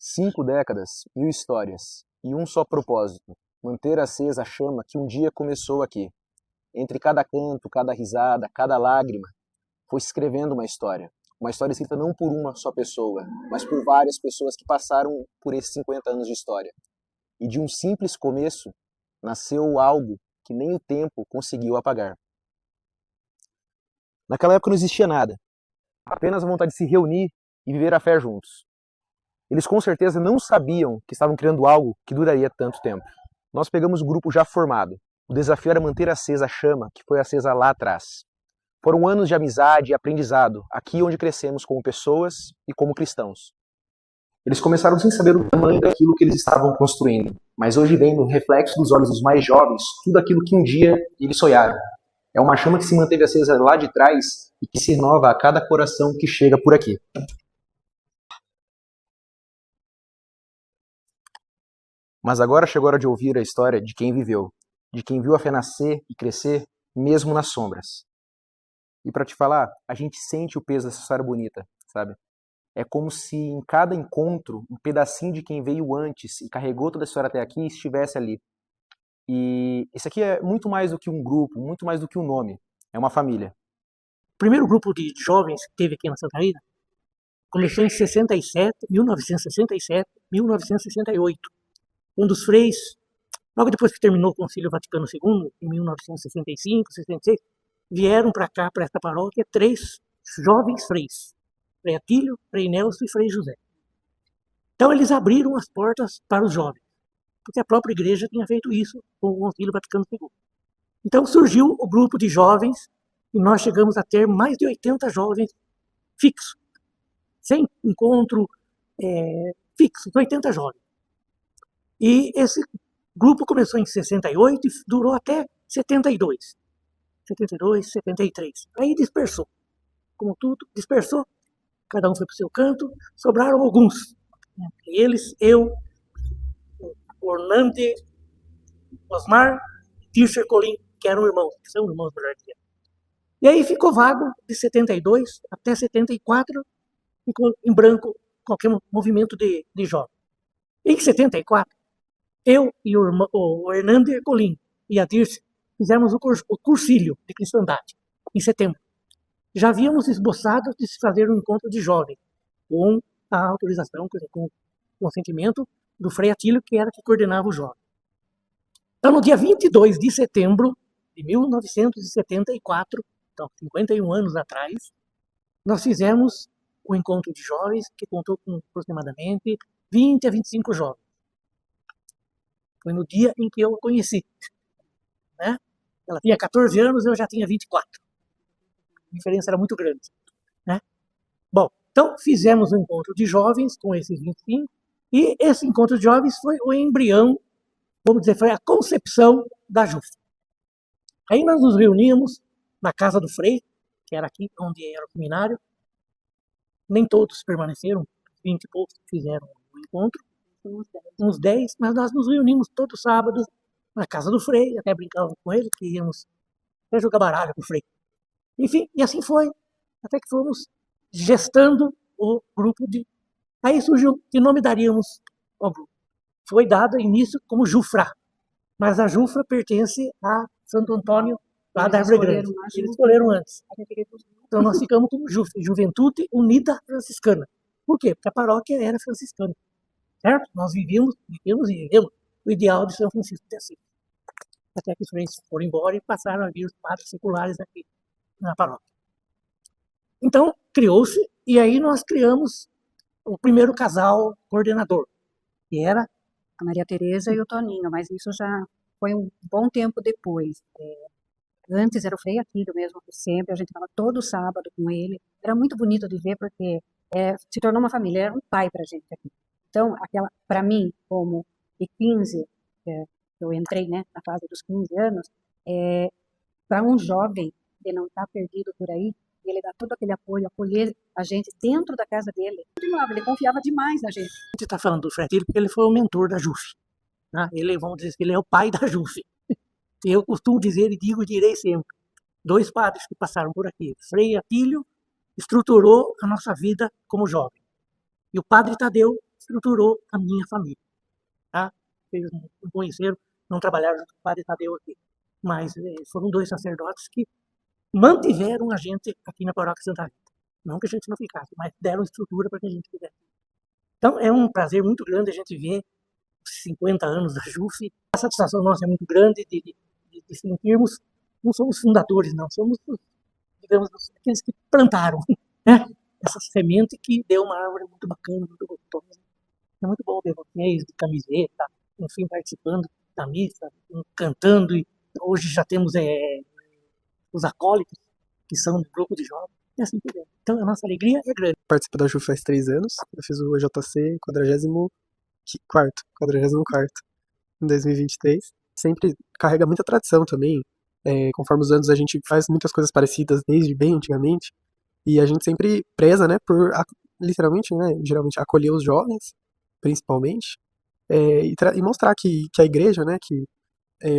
5 décadas, 1000 histórias e um só propósito: manter acesa a chama que um dia começou aqui. Entre cada canto, cada risada, cada lágrima, foi se escrevendo uma história. Uma história escrita não por uma só pessoa, mas por várias pessoas que passaram por esses 50 anos de história. E de um simples começo, nasceu algo que nem o tempo conseguiu apagar. Naquela época não existia nada, apenas a vontade de se reunir e viver a fé juntos. Eles com certeza não sabiam que estavam criando algo que duraria tanto tempo. Nós pegamos o grupo já formado. O desafio era manter acesa a chama que foi acesa lá atrás. Foram anos de amizade e aprendizado, aqui onde crescemos como pessoas e como cristãos. Eles começaram sem saber o tamanho daquilo que eles estavam construindo, mas hoje vem no reflexo dos olhos dos mais jovens tudo aquilo que um dia eles sonharam. É uma chama que se manteve acesa lá de trás e que se renova a cada coração que chega por aqui. Mas agora chegou a hora de ouvir a história de quem viveu, de quem viu a fé nascer e crescer, mesmo nas sombras. E para te falar, a gente sente o peso dessa história bonita, sabe? É como se em cada encontro, um pedacinho de quem veio antes e carregou toda a história até aqui estivesse ali. E isso aqui é muito mais do que um grupo, muito mais do que um nome. É uma família. O primeiro grupo de jovens que teve aqui na Santa Rita começou em 1967, 1968, quando os freis, logo depois que terminou o Concílio Vaticano II, em 1965, 66, vieram para cá, para esta paróquia, 3 jovens freis, Frei Atílio, Frei Nelson e Frei José. Então eles abriram as portas para os jovens, porque a própria igreja tinha feito isso com o Concílio Vaticano II. Então surgiu o grupo de jovens e nós chegamos a ter mais de 80 jovens fixos, sem encontro fixo, 80 jovens. E esse grupo começou em 68 e durou até 72, 73. Aí dispersou. Como tudo, dispersou. Cada um foi para o seu canto. Sobraram alguns. Entre eles, eu, Orlando, Osmar e Tircher Colim, que eram irmãos, que são irmãos do Jardim. E aí ficou vago de 72 até 74, ficou em branco qualquer movimento de jovem. Em 74, eu e o Hernando Ercolim e a Dirce fizemos o cursílio de cristandade, em setembro. Já havíamos esboçado de se fazer um encontro de jovens, com a autorização, com o consentimento do Frei Atílio, que era que coordenava o jovem. Então, no dia 22 de setembro de 1974, então 51 anos atrás, nós fizemos o encontro de jovens, que contou com aproximadamente 20 a 25 jovens. Foi no dia em que eu a conheci. Né? Ela tinha 14 anos, eu já tinha 24. A diferença era muito grande. Né? Bom, então fizemos um encontro de jovens com esses 25, e esse encontro de jovens foi o embrião, vamos dizer, foi a concepção da JUF. Aí nós nos reunimos na casa do Frei, que era aqui onde era o seminário. Nem todos permaneceram, 20 e poucos fizeram o encontro, uns 10, mas nós nos reunimos todo sábado na casa do Frei, até brincávamos com ele, que íamos até jogar baralho com o Frei. Enfim, e assim foi, até que fomos gestando o grupo de... Aí surgiu, que nome daríamos ao grupo? Foi dado início como Jufra, mas a Jufra pertence a Santo Antônio, lá da Árvore Grande. Eles escolheram antes. Então nós ficamos como Juventude Unida Franciscana. Por quê? Porque a paróquia era franciscana. Certo? Nós vivemos o ideal de São Francisco de Assis. Até que os freis foram embora e passaram a vir os padres seculares aqui na paróquia. Então, criou-se, e aí nós criamos o primeiro casal coordenador, que era a Maria Tereza e o Toninho, mas isso já foi um bom tempo depois. Antes era o Frei Atílio mesmo, sempre, a gente estava todo sábado com ele. Era muito bonito de ver, porque se tornou uma família, era um pai para a gente aqui. Então, para mim, como de 15, eu entrei, né, na fase dos 15 anos, para um jovem que não está perdido por aí, ele dá todo aquele apoio, acolher a gente dentro da casa dele. Ele confiava demais na gente. A gente está falando do Frei Atílio porque ele foi o mentor da JUF. Né? Ele, vamos dizer que ele é o pai da JUF. E eu costumo dizer e digo e direi sempre, 2 padres que passaram por aqui. Frei Atílio estruturou a nossa vida como jovem. E o padre Tadeu estruturou a minha família. Tá? Eles não conheceram, não trabalharam junto com o padre Tadeu aqui, mas foram 2 sacerdotes que mantiveram a gente aqui na Paróquia Santa Rita. Não que a gente não ficasse, mas deram estrutura para que a gente fizesse. Então é um prazer muito grande a gente ver os 50 anos da JUF. A satisfação nossa é muito grande de sentirmos, não somos fundadores, não, somos, digamos, aqueles que plantaram, né? Essa semente que deu uma árvore muito bacana, muito gostosa. É muito bom ver vocês de camiseta, enfim, participando da missa, cantando. E hoje já temos os acólitos, que são do grupo de jovens. E assim por diante. Então a nossa alegria é grande. Participo da JUF faz 3 anos. Eu fiz o EJC 44º em 2023. Sempre carrega muita tradição também. Conforme os anos a gente faz muitas coisas parecidas desde bem antigamente. E a gente sempre preza, né, por literalmente, né, geralmente acolher os jovens, principalmente, e mostrar que a igreja, né, que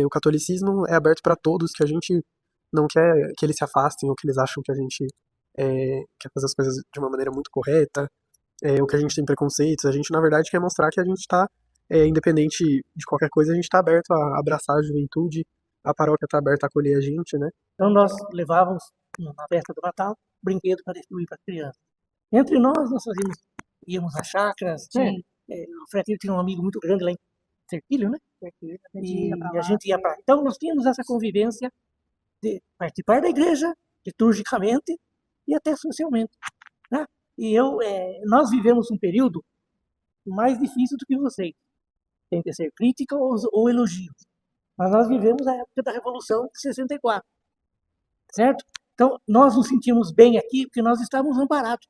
o catolicismo é aberto para todos, que a gente não quer que eles se afastem ou que eles acham que a gente quer fazer as coisas de uma maneira muito correta, ou que a gente tem preconceitos. A gente, na verdade, quer mostrar que a gente está, independente de qualquer coisa, a gente está aberto a abraçar a juventude, a paróquia está aberta a acolher a gente, né? Então nós levávamos, na festa do Natal, brinquedo para distribuir para as crianças. Entre nós íamos às chácaras, né? O Fretilho tinha um amigo muito grande lá em Serquilho, né? E a gente ia para lá. Então nós tínhamos essa convivência de participar da igreja, liturgicamente e até socialmente, né? E nós vivemos um período mais difícil do que vocês, tem que ser crítica ou elogio. Mas nós vivemos a época da Revolução de 64, certo? Então nós nos sentimos bem aqui porque nós estávamos amparados,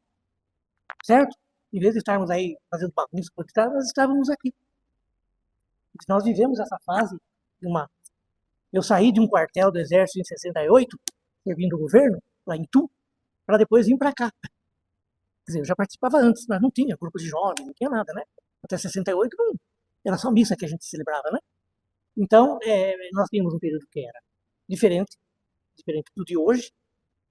certo? Em vez de estarmos aí fazendo bagunça, nós estávamos aqui. Nós vivemos essa fase eu saí de um quartel do Exército em 68, servindo o governo, lá em Tu, para depois vir para cá. Quer dizer, eu já participava antes, mas não tinha grupo de jovens, não tinha nada, né? Até 68 era só missa que a gente celebrava, né? Então, nós tínhamos um período que era diferente do de hoje,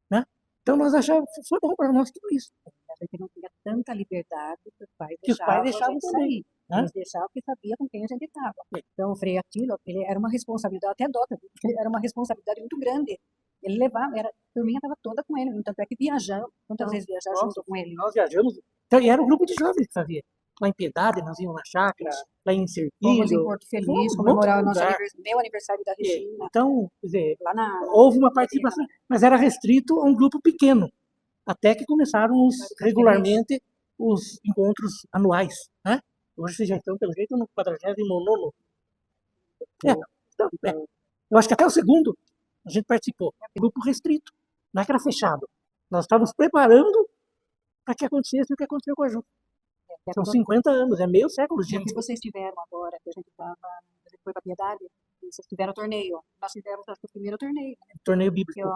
né? Então nós achávamos, foi bom para nós tudo isso. A gente não tinha tanta liberdade que os pais Que os pais deixavam deixavam a gente também, sair. né? Eles deixavam porque sabia com quem a gente estava. Então, o Frei Atilo, ele era uma responsabilidade, até dota, era uma responsabilidade muito grande. Ele levava, a turminha estava toda com ele, tanto é que viajamos, quantas vezes viajamos junto com ele. Nós viajamos, então, e era um grupo de jovens que fazia. Lá em Piedade, nós íamos na chácara, lá em Fomos em Serquilho. Porto Feliz, Fomos em comemorar o outro nosso lugar. meu aniversário da Regina. Então, quer dizer, Lá houve uma participação, mas era restrito a um grupo pequeno, até que começaram regularmente os encontros anuais, né? Hoje vocês já estão, pelo jeito, no 49º. Eu acho que até o segundo a gente participou. Grupo restrito, não é que era fechado. Nós estávamos preparando para que acontecesse o que aconteceu com a Ju. São 50 anos, é meio século, O que gente. vocês tiveram agora, que a gente foi para Piedade, vocês tiveram torneio. Nós tivemos acho, que o primeiro torneio, Torneio que bíblico.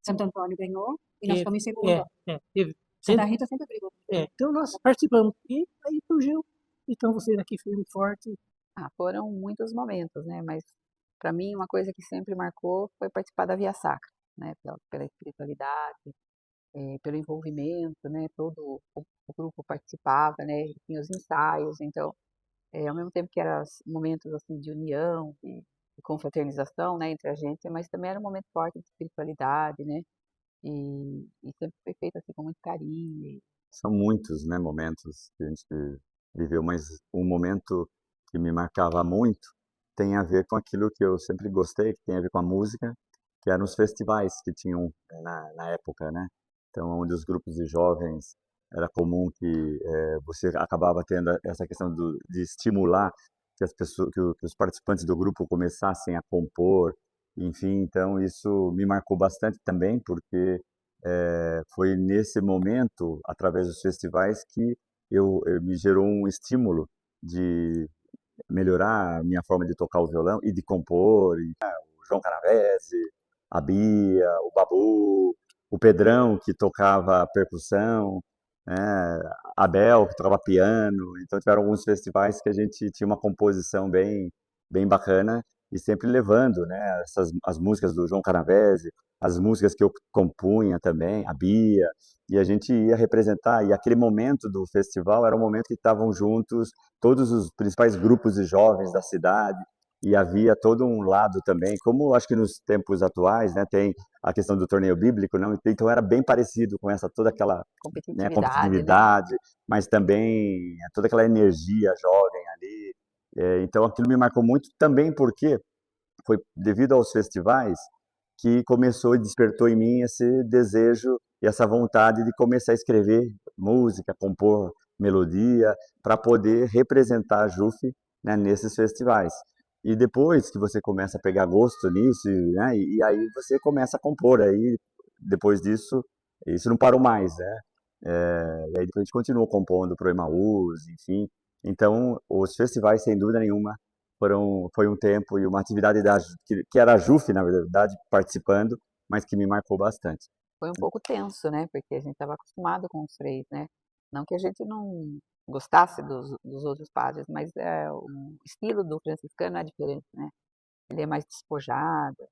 Santo Antônio ganhou e nós Teve, ficamos em segundo. Teve. Santa Rita sempre brigou. Então nós participamos. E aí surgiu. Então vocês aqui firme e forte. Foram muitos momentos, né? Mas para mim uma coisa que sempre marcou foi participar da Via Sacra, né? Pela espiritualidade, pelo envolvimento, né? Todo o grupo participava, né? Tinha os ensaios, então ao mesmo tempo que eram momentos assim de união, de confraternização, né? Entre a gente, mas também era um momento forte de espiritualidade, né? E sempre foi feito assim com muito carinho. São muitos, né, momentos que a gente viveu, mas um momento que me marcava muito tem a ver com aquilo que eu sempre gostei, que tem a ver com a música, que eram os festivais que tinham na época, né? Então, onde os grupos de jovens era comum que você acabava tendo essa questão de estimular que as pessoas, que os participantes do grupo começassem a compor, enfim, então isso me marcou bastante também, porque foi nesse momento, através dos festivais, que me gerou um estímulo de melhorar a minha forma de tocar o violão e de compor. O João Canavese, a Bia, o Babu, o Pedrão, que tocava percussão, né? A Bel, que tocava piano. Então tiveram alguns festivais que a gente tinha uma composição bem bacana e sempre levando, né, as músicas do João Canavese, as músicas que eu compunha também, a Bia, e a gente ia representar, e aquele momento do festival era um momento que estavam juntos todos os principais grupos de jovens da cidade, e havia todo um lado também, como acho que nos tempos atuais, né, tem a questão do torneio bíblico, não? Então era bem parecido com essa toda aquela, né, Competitividade, né? competitividade, mas também toda aquela energia jovem ali. Então aquilo me marcou muito também porque foi devido aos festivais que começou e despertou em mim esse desejo e essa vontade de começar a escrever música, compor melodia, para poder representar a JUF, né, nesses festivais. E depois que você começa a pegar gosto nisso, né, e aí você começa a compor, aí depois disso, isso não parou mais, né? E aí depois a gente continuou compondo pro Emaús, enfim. Então, os festivais, sem dúvida nenhuma, foi um tempo e uma atividade que era a JUF, na verdade, participando, mas que me marcou bastante. Foi um pouco tenso, né? Porque a gente estava acostumado com os freis, né? Não que a gente não gostasse dos outros padres, mas o estilo do franciscano é diferente, né? Ele é mais despojado,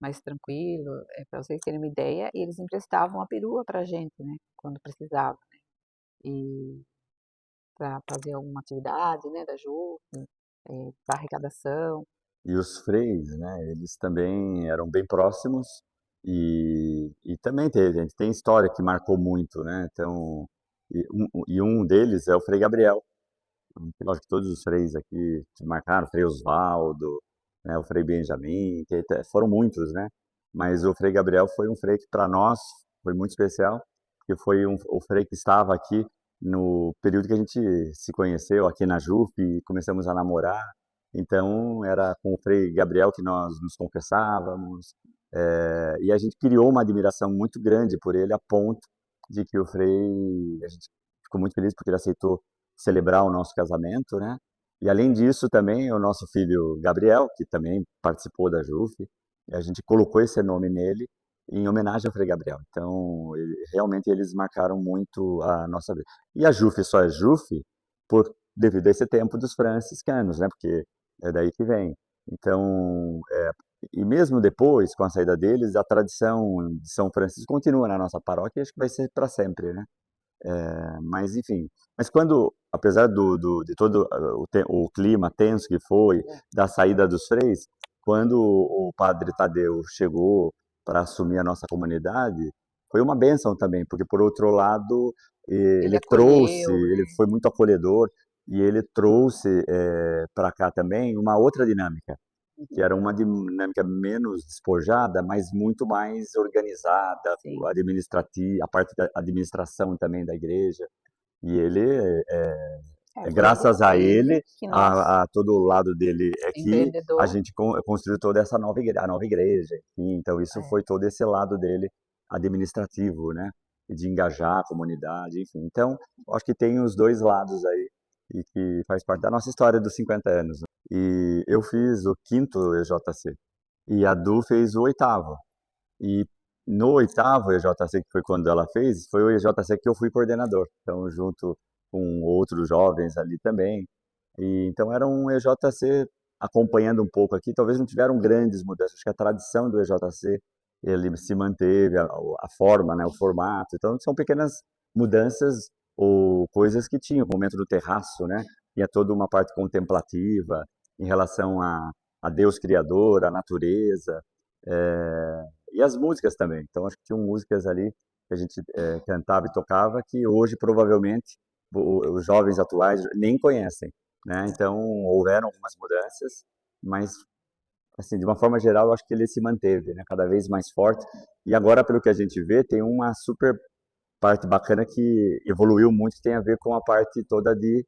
mais tranquilo. Para vocês terem uma ideia, eles emprestavam a perua para a gente, né? Quando precisava. E para fazer alguma atividade, né? Da JUF, para arrecadação. E os freis, né, eles também eram bem próximos e também teve, a gente tem história que marcou muito, né? Então, e um deles é o Frei Gabriel. Lógico que todos os freis aqui te marcaram, o Frei Osvaldo, né, o Frei Benjamin, foram muitos, né? Mas o Frei Gabriel foi um frei que para nós foi muito especial, porque foi o frei que estava aqui no período que a gente se conheceu aqui na JUF e começamos a namorar. Então era com o Frei Gabriel que nós nos confessávamos, e a gente criou uma admiração muito grande por ele, a ponto de que a gente ficou muito feliz porque ele aceitou celebrar o nosso casamento, né? E além disso também o nosso filho Gabriel, que também participou da JUF, a gente colocou esse nome nele em homenagem ao Frei Gabriel. Então, realmente eles marcaram muito a nossa vida. E a JUF só é JUF devido a esse tempo dos franciscanos, né? Porque é daí que vem. Então, e mesmo depois, com a saída deles, a tradição de São Francisco continua na nossa paróquia e acho que vai ser para sempre, né? Mas enfim, mas quando, apesar de todo o clima tenso que foi, da saída dos freis, quando o padre Tadeu chegou para assumir a nossa comunidade, foi uma bênção também, porque por outro lado, Ele ele trouxe, acolheu, ele né? foi muito acolhedor, e ele trouxe para cá também uma outra dinâmica, que era uma dinâmica menos despojada, mas muito mais organizada, Sim. administrativa, a parte da administração também da igreja. E ele, graças a Foi ele ele, que nós, a todo o lado dele é que a empreendedor, gente construiu toda essa a nova igreja. Enfim, então isso é, foi todo esse lado dele administrativo, né? E de engajar a comunidade, enfim. Então, eu acho que tem os dois lados aí e que faz parte da nossa história dos 50 anos, né? E eu fiz o quinto EJC e a Du fez o oitavo. E no oitavo EJC, que foi quando ela fez, foi o EJC que eu fui coordenador. Então, junto com outros jovens ali também. E, então, era um EJC acompanhando um pouco aqui. Talvez não tiveram grandes mudanças. Acho que a tradição do EJC, ele se manteve, a forma, né, o formato. Então, são pequenas mudanças ou coisas que tinham. O momento do terraço, né? Tinha toda uma parte contemplativa em relação a Deus Criador, a natureza. E as músicas também. Então, acho que tinham músicas ali que a gente cantava e tocava que hoje, provavelmente, os jovens atuais nem conhecem, né? Então, houveram algumas mudanças, mas, assim, de uma forma geral, eu acho que ele se manteve, né? Cada vez mais forte. E agora, pelo que a gente vê, tem uma super parte bacana que evoluiu muito, que tem a ver com a parte toda de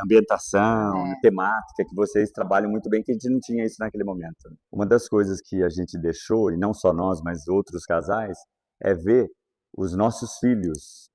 ambientação, é, temática, que vocês trabalham muito bem, que a gente não tinha isso naquele momento. Uma das coisas que a gente deixou, e não só nós, mas outros casais, é ver os nossos filhos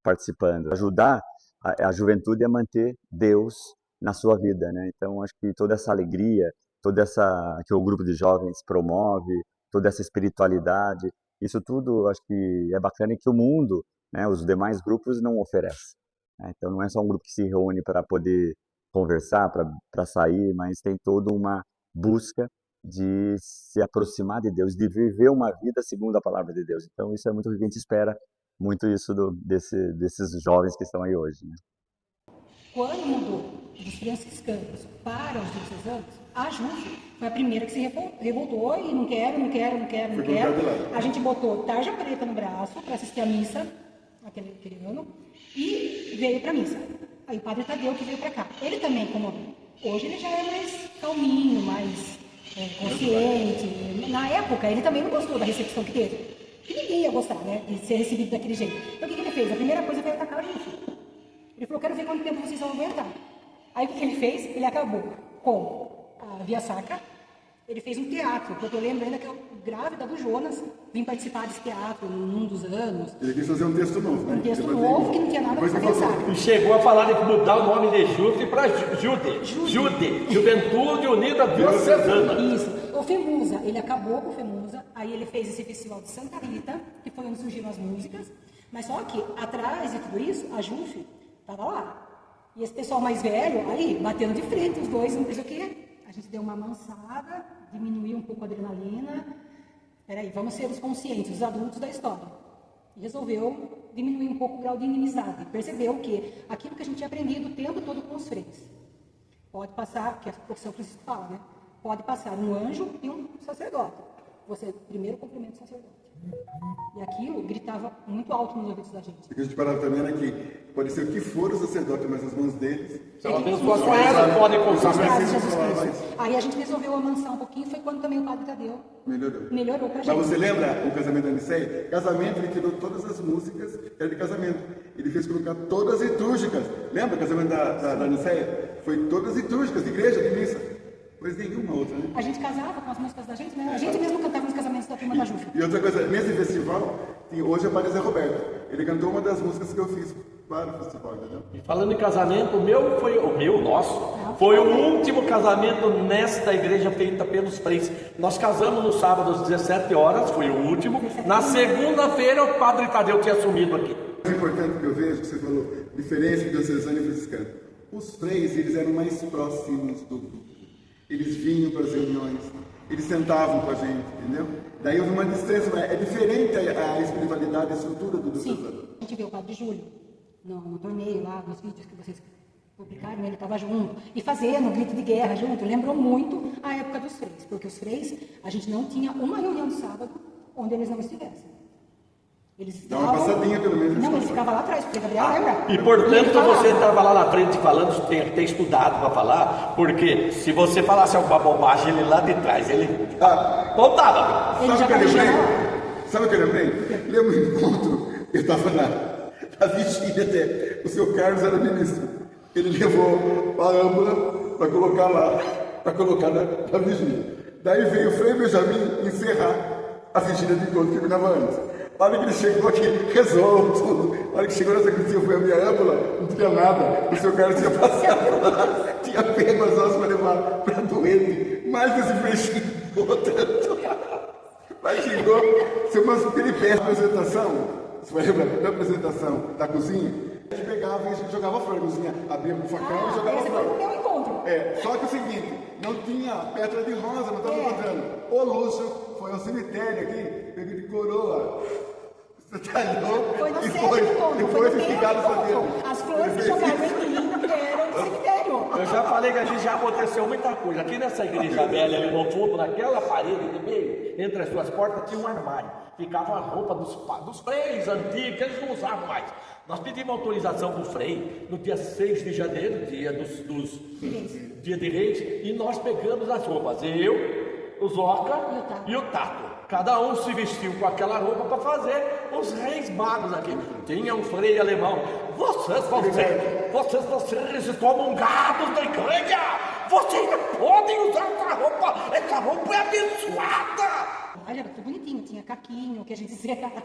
participando, ajudar a juventude a manter Deus na sua vida, né? Então, acho que toda essa alegria, toda essa que o grupo de jovens promove, toda essa espiritualidade, isso tudo acho que é bacana e que o mundo, né, os demais grupos não oferecem, né? Então não é só um grupo que se reúne para poder conversar, para sair, mas tem toda uma busca de se aproximar de Deus, de viver uma vida segundo a palavra de Deus. Então isso é muito o que a gente espera, muito isso desses jovens que estão aí hoje, né? Quando mudou dos franciscanos para os diocesanos, a JUF foi a primeira que se revoltou e não quero. A gente botou tarja preta no braço para assistir a missa aquele ano e veio para a missa. Aí o padre Tadeu que veio para cá. Ele também, como hoje ele já é mais calminho, mais consciente. Na época ele também não gostou da recepção que teve. Que ninguém ia gostar, né, de ser recebido daquele jeito. Então o que ele fez? A primeira coisa foi atacar a JUF. Ele falou, quero ver quanto tempo vocês vão aguentar. Aí o que ele fez? Ele acabou com a Via Sacra. Ele fez um teatro, porque eu lembro ainda que eu, grávida do Jonas, vim participar desse teatro num dos anos. Ele quis fazer um texto novo, né? Um texto novo que não tinha nada a ver com a Via Sacra. E chegou a falar de mudar o nome de JUF para Jude. Juventude Unida Diocesana. Isso. O FEMUSA, ele acabou com o FEMUSA, aí ele fez esse festival de Santa Rita, que foi onde surgiram as músicas, mas só que atrás de tudo isso, a JUF estava lá. E esse pessoal mais velho, aí, batendo de frente, os dois, não fez o quê? A gente deu uma amansada, diminuiu um pouco a adrenalina. Peraí, vamos ser os conscientes, os adultos da história. E resolveu diminuir um pouco o grau de inimizade. Percebeu que aquilo que a gente tinha aprendido o tempo todo com os freis. Pode passar, que é o que São Francisco fala, né? Pode passar um anjo e um sacerdote. Você primeiro cumprimenta o sacerdote. E aquilo gritava muito alto nos ouvidos da gente. O que a gente parava também era que pode ser o que for o sacerdote, mas as mãos deles São abençoadas, podem contar. Aí a gente resolveu amansar um pouquinho, foi quando também o padre Tadeu melhorou pra gente. Mas você lembra o casamento da Niceia? Casamento, ele tirou todas as músicas que eram de casamento. Ele fez colocar todas as litúrgicas. Lembra o casamento da Niceia? Foi todas as litúrgicas, de igreja, de missa. Pois nenhuma outra, né? A gente casava com as músicas da gente, né? A gente mesmo cantava nos casamentos da turma da JUF. E outra coisa, nesse festival, hoje é o Padre Zé Roberto. Ele cantou uma das músicas que eu fiz para o festival, entendeu? E falando em casamento, nosso, foi o último casamento nesta igreja feita pelos freis. Nós casamos no sábado às 17 horas, foi o último. Na segunda-feira o padre Tadeu tinha assumido aqui. O mais importante que eu vejo, que você falou, diferença entre diocesano e franciscano. Os freis, eles eram mais próximos do grupo. Eles vinham para as reuniões, eles sentavam com a gente, entendeu? Daí houve uma distância, é diferente a espiritualidade, a estrutura do diocesano. Sim, a gente vê o padre Júlio no torneio lá, nos vídeos que vocês publicaram, ele estava junto, e fazendo grito de guerra junto, lembrou muito a época dos freis, porque os freis, a gente não tinha uma reunião de sábado onde eles não estivessem. Eles estavam... Dá uma passadinha pelo menos. Não, eles ficavam lá atrás, porque Gabriel lembra? E portanto você estava lá na frente falando, tem que ter estudado para falar, porque se você falasse alguma bobagem, ele lá de trás, ele voltava. Ele já estava. Sabe o que eu lembrei? Lembra um encontro, eu estava na vigília até, o seu Carlos era ministro. Ele levou a âmbula para colocar lá, para colocar na vigília. Daí veio o Frei Benjamin encerrar a vigília de encontro que terminava antes. A hora que ele chegou aqui, rezou tudo. A hora que chegou nessa cristã, foi a minha âmbula, não tinha nada. O seu Carlos tinha passado lá, tinha pego as osas para levar para doente. Mais esse frechinho, tanto. Mas chegou, se umas peripécias da apresentação, você vai lembrar da apresentação da cozinha, a gente pegava e a gente jogava fora a cozinha, abria com o facão e jogava esse fora. foi o meu encontro. Só que é o seguinte, não tinha pedra de rosa, não estava encontrando. O Lúcio foi ao cemitério aqui, pegou de coroa. Foi no e sétimo encontro, depois foi no ficaram sabendo. As flores que jogaram em mim eram do cemitério. Eu já falei que aqui já aconteceu muita coisa. Aqui nessa igreja velha, ali no fundo, naquela parede de meio, entre as duas portas, tinha um armário. Ficava a roupa dos freis antigos, que eles não usavam mais. Nós pedimos autorização para o frei no dia 6 de janeiro, dia dia de Reis, e nós pegamos as roupas. Eu, o Zoca e o Tato. Cada um se vestiu com aquela roupa para fazer os reis magos aqui. Tinha um frei alemão. Vocês excomungados da igreja! Vocês não podem usar essa roupa! Essa roupa é abençoada! Olha, era tudo bonitinho, tinha caquinho que a gente encerava.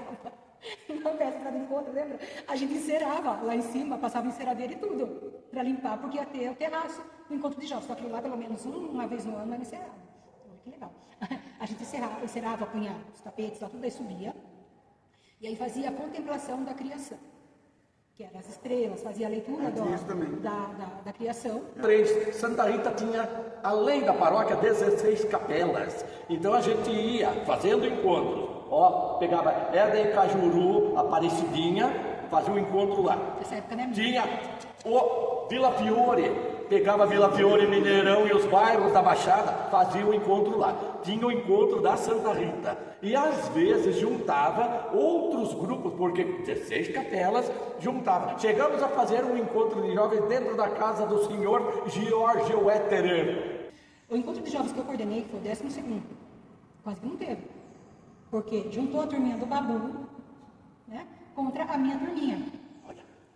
Na festa do encontro, lembra? A gente encerava lá em cima, passava enceradeira e tudo, para limpar, porque ia ter o terraço do encontro de jovens. Só que lá, pelo menos uma vez no ano, era encerado. Que legal. A gente encerava, punha os tapetes lá, tudo aí subia. E aí fazia a contemplação da criação. que era as estrelas, fazia a leitura da criação. Santa Rita tinha, além da paróquia, 16 capelas. Então a gente ia fazendo encontros. Ó, pegava Éder e Cajuru, Aparecidinha, fazia um encontro lá. Nessa época, né? Tinha o Vila Fiore, pegava Vila Fiore, Mineirão e os bairros da Baixada, fazia um encontro lá. Tinha o encontro da Santa Rita. E às vezes juntava outros grupos, porque 16 capelas juntava. Chegamos a fazer um encontro de jovens dentro da casa do senhor George Wetterer. O encontro de jovens que eu coordenei foi o 12º. Quase que não teve. Porque juntou a turminha do Babu, né, contra a minha turminha.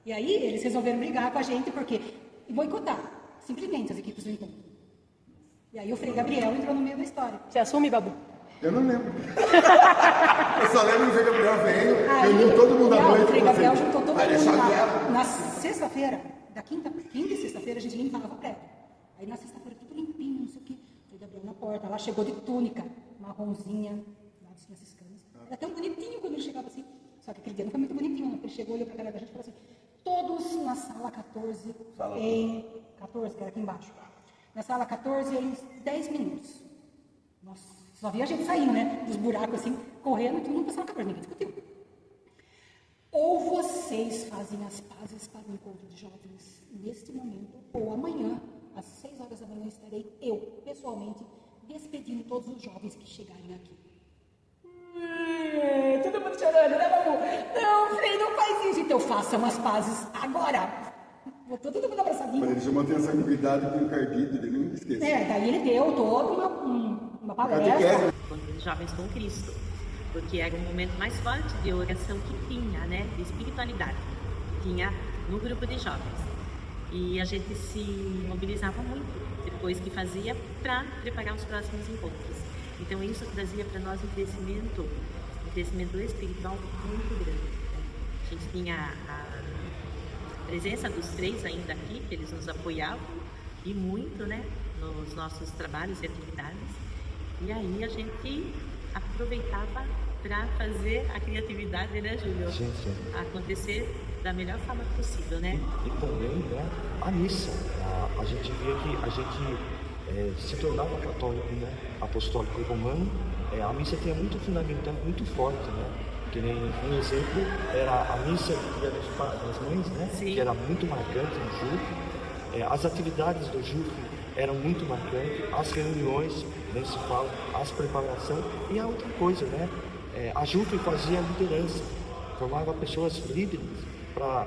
E aí eles resolveram brigar com a gente porque boicotar, simplesmente, as equipes do encontro. E aí o Frei Gabriel entrou no meio da história. Você assume, Babu? Eu não lembro. Eu só lembro que o Frei Gabriel veio, reuniu todo mundo à noite. O Frei Gabriel juntou todo mundo lá. Na sexta-feira, da quinta e sexta-feira, a gente limpava o prédio. Aí na sexta-feira tudo limpinho, não sei o quê. O Frei Gabriel na porta, lá chegou de túnica, marronzinha, lá dos franciscanos. Era tão bonitinho quando ele chegava assim. Só que aquele dia não foi muito bonitinho, né? Porque ele chegou, olhou pra cara da gente e falou assim: todos na sala 14, em 14, que era aqui embaixo. Na sala 14 em 10 minutos. Nossa, só via a gente saindo, né? Dos buracos assim, correndo, todo mundo na sala 14, ninguém discutiu. Ou vocês fazem as pazes para o encontro de jovens neste momento, ou amanhã, às 6 horas da manhã, estarei eu, pessoalmente, despedindo todos os jovens que chegarem aqui. Todo mundo chorando, né, Babu? Não, Frei, não faz isso. Então façam as pazes agora. Botou todo mundo abraçadinho. Mas ele chamou atenção e cuidado com o cardido, ele não esqueceu. Daí ele deu toda uma palestra. Encontro de Jovens com Cristo, porque era o momento mais forte de oração que tinha, né, de espiritualidade, que tinha no grupo de jovens. E a gente se mobilizava muito depois que fazia para preparar os próximos encontros. Então isso trazia para nós um crescimento espiritual muito grande. Né? A gente tinha a presença dos três ainda aqui, que eles nos apoiavam e muito, né, nos nossos trabalhos e atividades. E aí a gente aproveitava para fazer a criatividade, né, Júlio? Sim. Acontecer da melhor forma possível, né? E também, né, a missa. A gente via que a gente se tornava católico, né, apostólico e romano. A missa tinha muito fundamental, muito forte, né? Que nem um exemplo era a missa do Dia das Mães, né? Sim. Que era muito marcante no JUF. As atividades do JUF eram muito marcantes, as reuniões, nem se fala, as preparações. E a outra coisa, né? A JUF fazia liderança, formava pessoas líderes para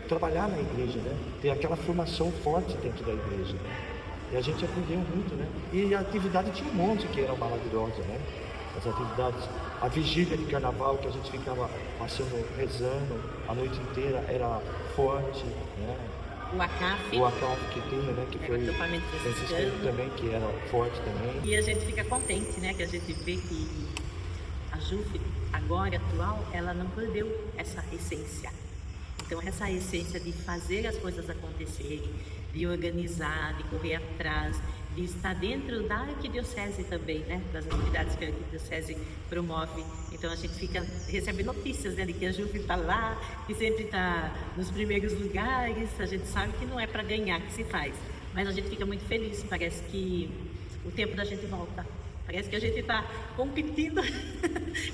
trabalhar na igreja, né? Ter aquela formação forte dentro da igreja, né? E a gente aprendeu muito, né? E a atividade tinha um monte que era maravilhosa, né? As atividades, a vigília de carnaval que a gente ficava passando, rezando a noite inteira, era forte, né? O ACAF. O ACAF que tinha, né? Que foi o acampamento franciscano também, que era forte também. E a gente fica contente, né? Que a gente vê que a JUF, agora, atual, ela não perdeu essa essência. Então, essa essência de fazer as coisas acontecerem, de organizar, de correr atrás, de estar dentro da arquidiocese também, né? Das atividades que a arquidiocese promove. Então, a gente recebe notícias, né? De que a JUF está lá, que sempre está nos primeiros lugares. A gente sabe que não é para ganhar que se faz, mas a gente fica muito feliz. Parece que o tempo da gente volta. Parece que a gente está competindo,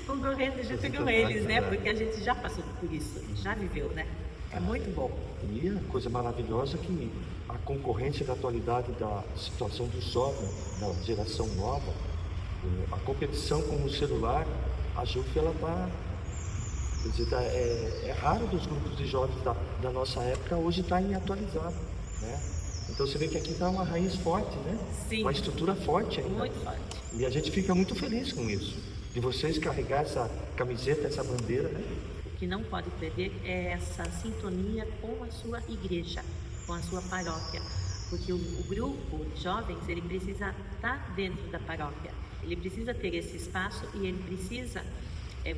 concorrendo junto com eles, né? Porque a gente já passou por isso, já viveu, né? É muito bom. E a coisa maravilhosa é que a concorrência da atualidade da situação do jovem, da geração nova, a competição com o celular, a JUF, ela está... Quer dizer, é raro dos grupos de jovens da nossa época hoje estarem atualizados, né? Então você vê que aqui está uma raiz forte, né? Sim. Uma estrutura forte ainda. Muito forte. E a gente fica muito feliz com isso, de vocês carregar essa camiseta, essa bandeira, né? O que não pode perder é essa sintonia com a sua igreja, com a sua paróquia, porque o grupo de jovens, ele precisa estar dentro da paróquia, ele precisa ter esse espaço e ele precisa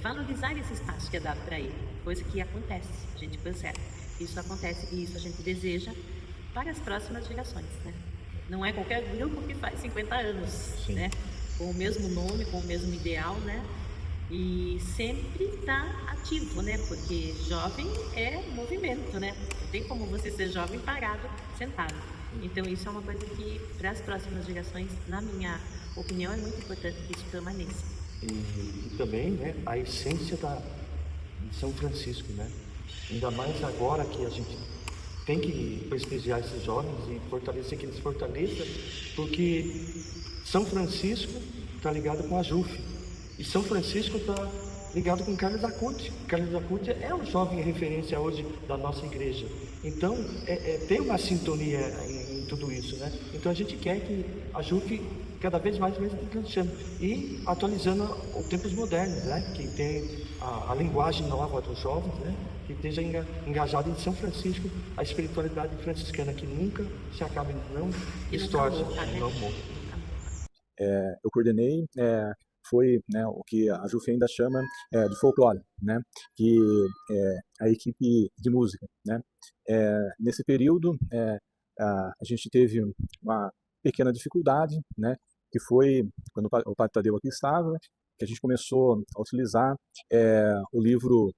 valorizar esse espaço que é dado para ele, coisa que acontece, a gente percebe, isso acontece e isso a gente deseja para as próximas gerações, né? Não é qualquer grupo que faz 50 anos, Sim. né? Com o mesmo nome, com o mesmo ideal, né? e sempre estar ativo, né? Porque jovem é movimento, né? Não tem como você ser jovem parado, sentado. Então isso é uma coisa que para as próximas gerações, na minha opinião, é muito importante que isso permaneça. E também, né, a essência de São Francisco, né? Ainda mais agora que a gente tem que prestigiar esses jovens e fortalecer que eles fortaleçam, porque São Francisco está ligado com a JUF e São Francisco está ligado com Carlos Acuti. Carlos Acuti é um jovem referência hoje da nossa igreja. Então, tem uma sintonia em tudo isso, né? Então a gente quer que a JUF cada vez mais crescendo e atualizando os tempos modernos, né? Que tem a linguagem nova dos jovens, né? Que esteja engajado em São Francisco, a espiritualidade franciscana que nunca se acaba e não distorce, não morre. Eu coordenei, foi, né, o que a JUF ainda chama de folclore, né? Que é a equipe de música, né? Nesse período, a gente teve uma pequena dificuldade, né? Que foi quando o Padre Tadeu aqui estava, que a gente começou a utilizar o livro,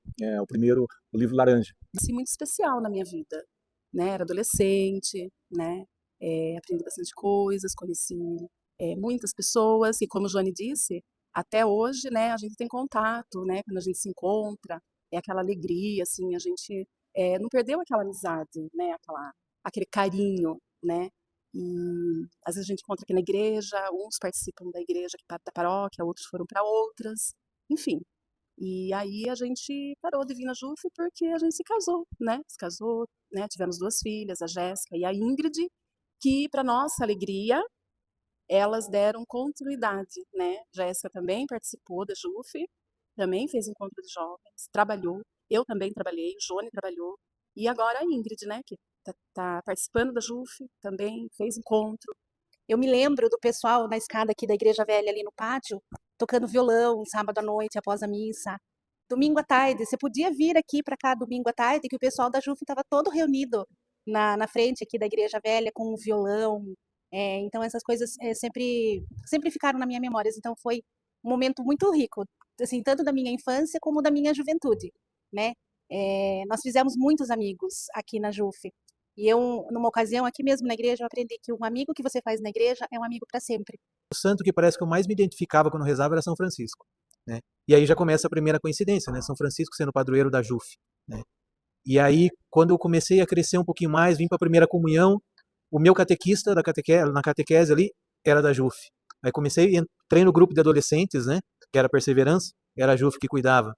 o livro laranja. Assim, muito especial na minha vida, né? Era adolescente, né? Aprendi bastante coisas, conheci muitas pessoas e, como o Joane disse, até hoje, né? A gente tem contato, né? Quando a gente se encontra, é aquela alegria, assim, a gente não perdeu aquela amizade, né? Aquele carinho, né? E às vezes a gente encontra aqui na igreja, uns participam da igreja aqui da paróquia, outros foram para outras, enfim. E aí a gente parou de vir na JUF porque a gente se casou, né? Se casou, né? Tivemos 2 filhas, a Jéssica e a Ingrid, que, para nossa alegria, elas deram continuidade, né? Jéssica também participou da JUF, também fez encontro de jovens, trabalhou, eu também trabalhei, o Joane trabalhou, e agora a Ingrid, né? Que tá participando da JUF, também fez encontro. Eu me lembro do pessoal na escada aqui da Igreja Velha, ali no pátio, tocando violão, sábado à noite, após a missa. Domingo à tarde, você podia vir aqui para cá domingo à tarde, que o pessoal da JUF estava todo reunido na frente aqui da Igreja Velha, com o violão. Então, essas coisas sempre ficaram na minha memória. Então, foi um momento muito rico, assim, tanto da minha infância como da minha juventude, né? Nós fizemos muitos amigos aqui na JUF. E eu, numa ocasião, aqui mesmo na igreja, eu aprendi que um amigo que você faz na igreja é um amigo para sempre. O santo que parece que eu mais me identificava quando rezava era São Francisco, né? E aí já começa a primeira coincidência, né? São Francisco sendo padroeiro da JUF, né? E aí, quando eu comecei a crescer um pouquinho mais, vim para a primeira comunhão, o meu catequista na catequese ali era da JUF. Aí entrei no grupo de adolescentes, né? Que era Perseverança, era a JUF que cuidava.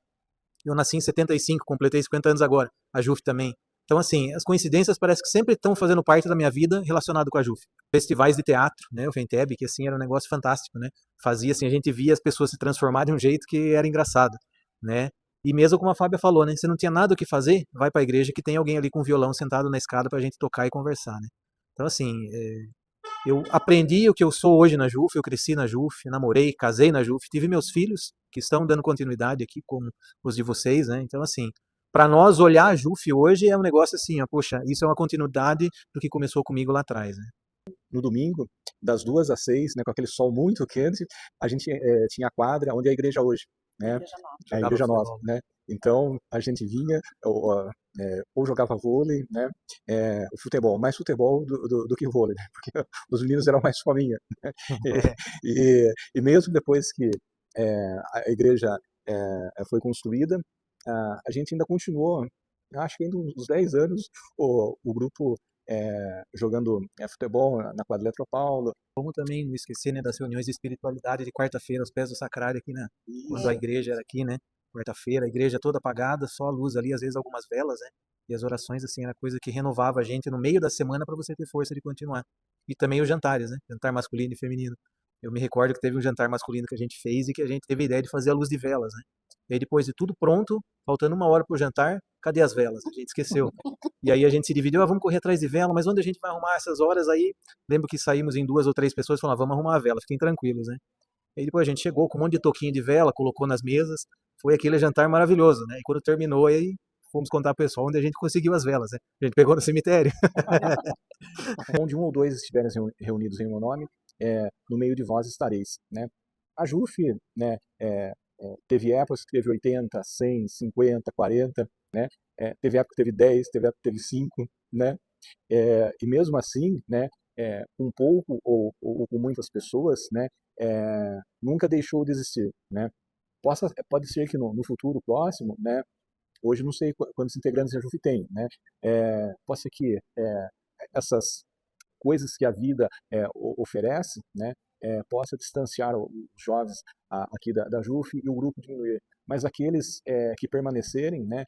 Eu nasci em 75, completei 50 anos agora, a JUF também. Então, assim, as coincidências parece que sempre estão fazendo parte da minha vida relacionado com a JUF. Festivais de teatro, né, o Venteb, que assim era um negócio fantástico, né? Fazia assim, a gente via as pessoas se transformar de um jeito que era engraçado, né? E mesmo como a Fábia falou, né, se não tinha nada o que fazer, vai para a igreja que tem alguém ali com violão sentado na escada para a gente tocar e conversar, né? Então, assim, eu aprendi o que eu sou hoje na JUF, eu cresci na JUF, namorei, casei na JUF, tive meus filhos que estão dando continuidade aqui como os de vocês, né? Então, assim, para nós olhar a JUF hoje é um negócio assim, ó, poxa, isso é uma continuidade do que começou comigo lá atrás, né? No domingo, das 2 às 6, né, com aquele sol muito quente, a gente tinha a quadra onde é a igreja hoje, né? A igreja nova, né? Então a gente vinha ou jogava vôlei, né? O futebol, mais futebol do que vôlei, né? Porque os meninos eram mais fominha, né? E mesmo depois que a igreja foi construída, a gente ainda continuou, acho que ainda uns 10 anos, o grupo jogando futebol na quadra Eletropaulo. Como também não esquecer, né, das reuniões de espiritualidade de quarta-feira aos pés do sacrário aqui, né? Quando a igreja era aqui, né? Quarta-feira, a igreja toda apagada, só a luz ali, às vezes algumas velas, né? E as orações, assim, era coisa que renovava a gente no meio da semana para você ter força de continuar. E também os jantares, né? Jantar masculino e feminino. Eu me recordo que teve um jantar masculino que a gente fez e que a gente teve a ideia de fazer a luz de velas, né? E aí depois de tudo pronto, faltando 1 hora pro jantar, cadê as velas? A gente esqueceu. E aí a gente se dividiu, vamos correr atrás de vela, mas onde a gente vai arrumar essas horas aí? Lembro que saímos em 2 ou 3 pessoas e falaram, vamos arrumar a vela, fiquem tranquilos, né? E aí depois a gente chegou com um monte de toquinho de vela, colocou nas mesas, foi aquele jantar maravilhoso, né? E quando terminou, aí fomos contar pro pessoal onde a gente conseguiu as velas, né? A gente pegou no cemitério. Onde 1 ou 2 estiverem reunidos em meu nome, no meio de vós estareis, né? A JUF, né, Teve épocas que teve 80, 100, 50, 40, né? Teve época que teve 10, teve época que teve 5, né? E mesmo assim, né, com pouco ou com muitas pessoas, né, nunca deixou de existir, né? Pode ser que no futuro próximo, né, hoje não sei quantos integrantes a JUF tem, né? Pode ser que essas coisas que a vida oferece, né, possa distanciar os jovens aqui da JUF e o grupo diminuir. Mas aqueles que permanecerem, né,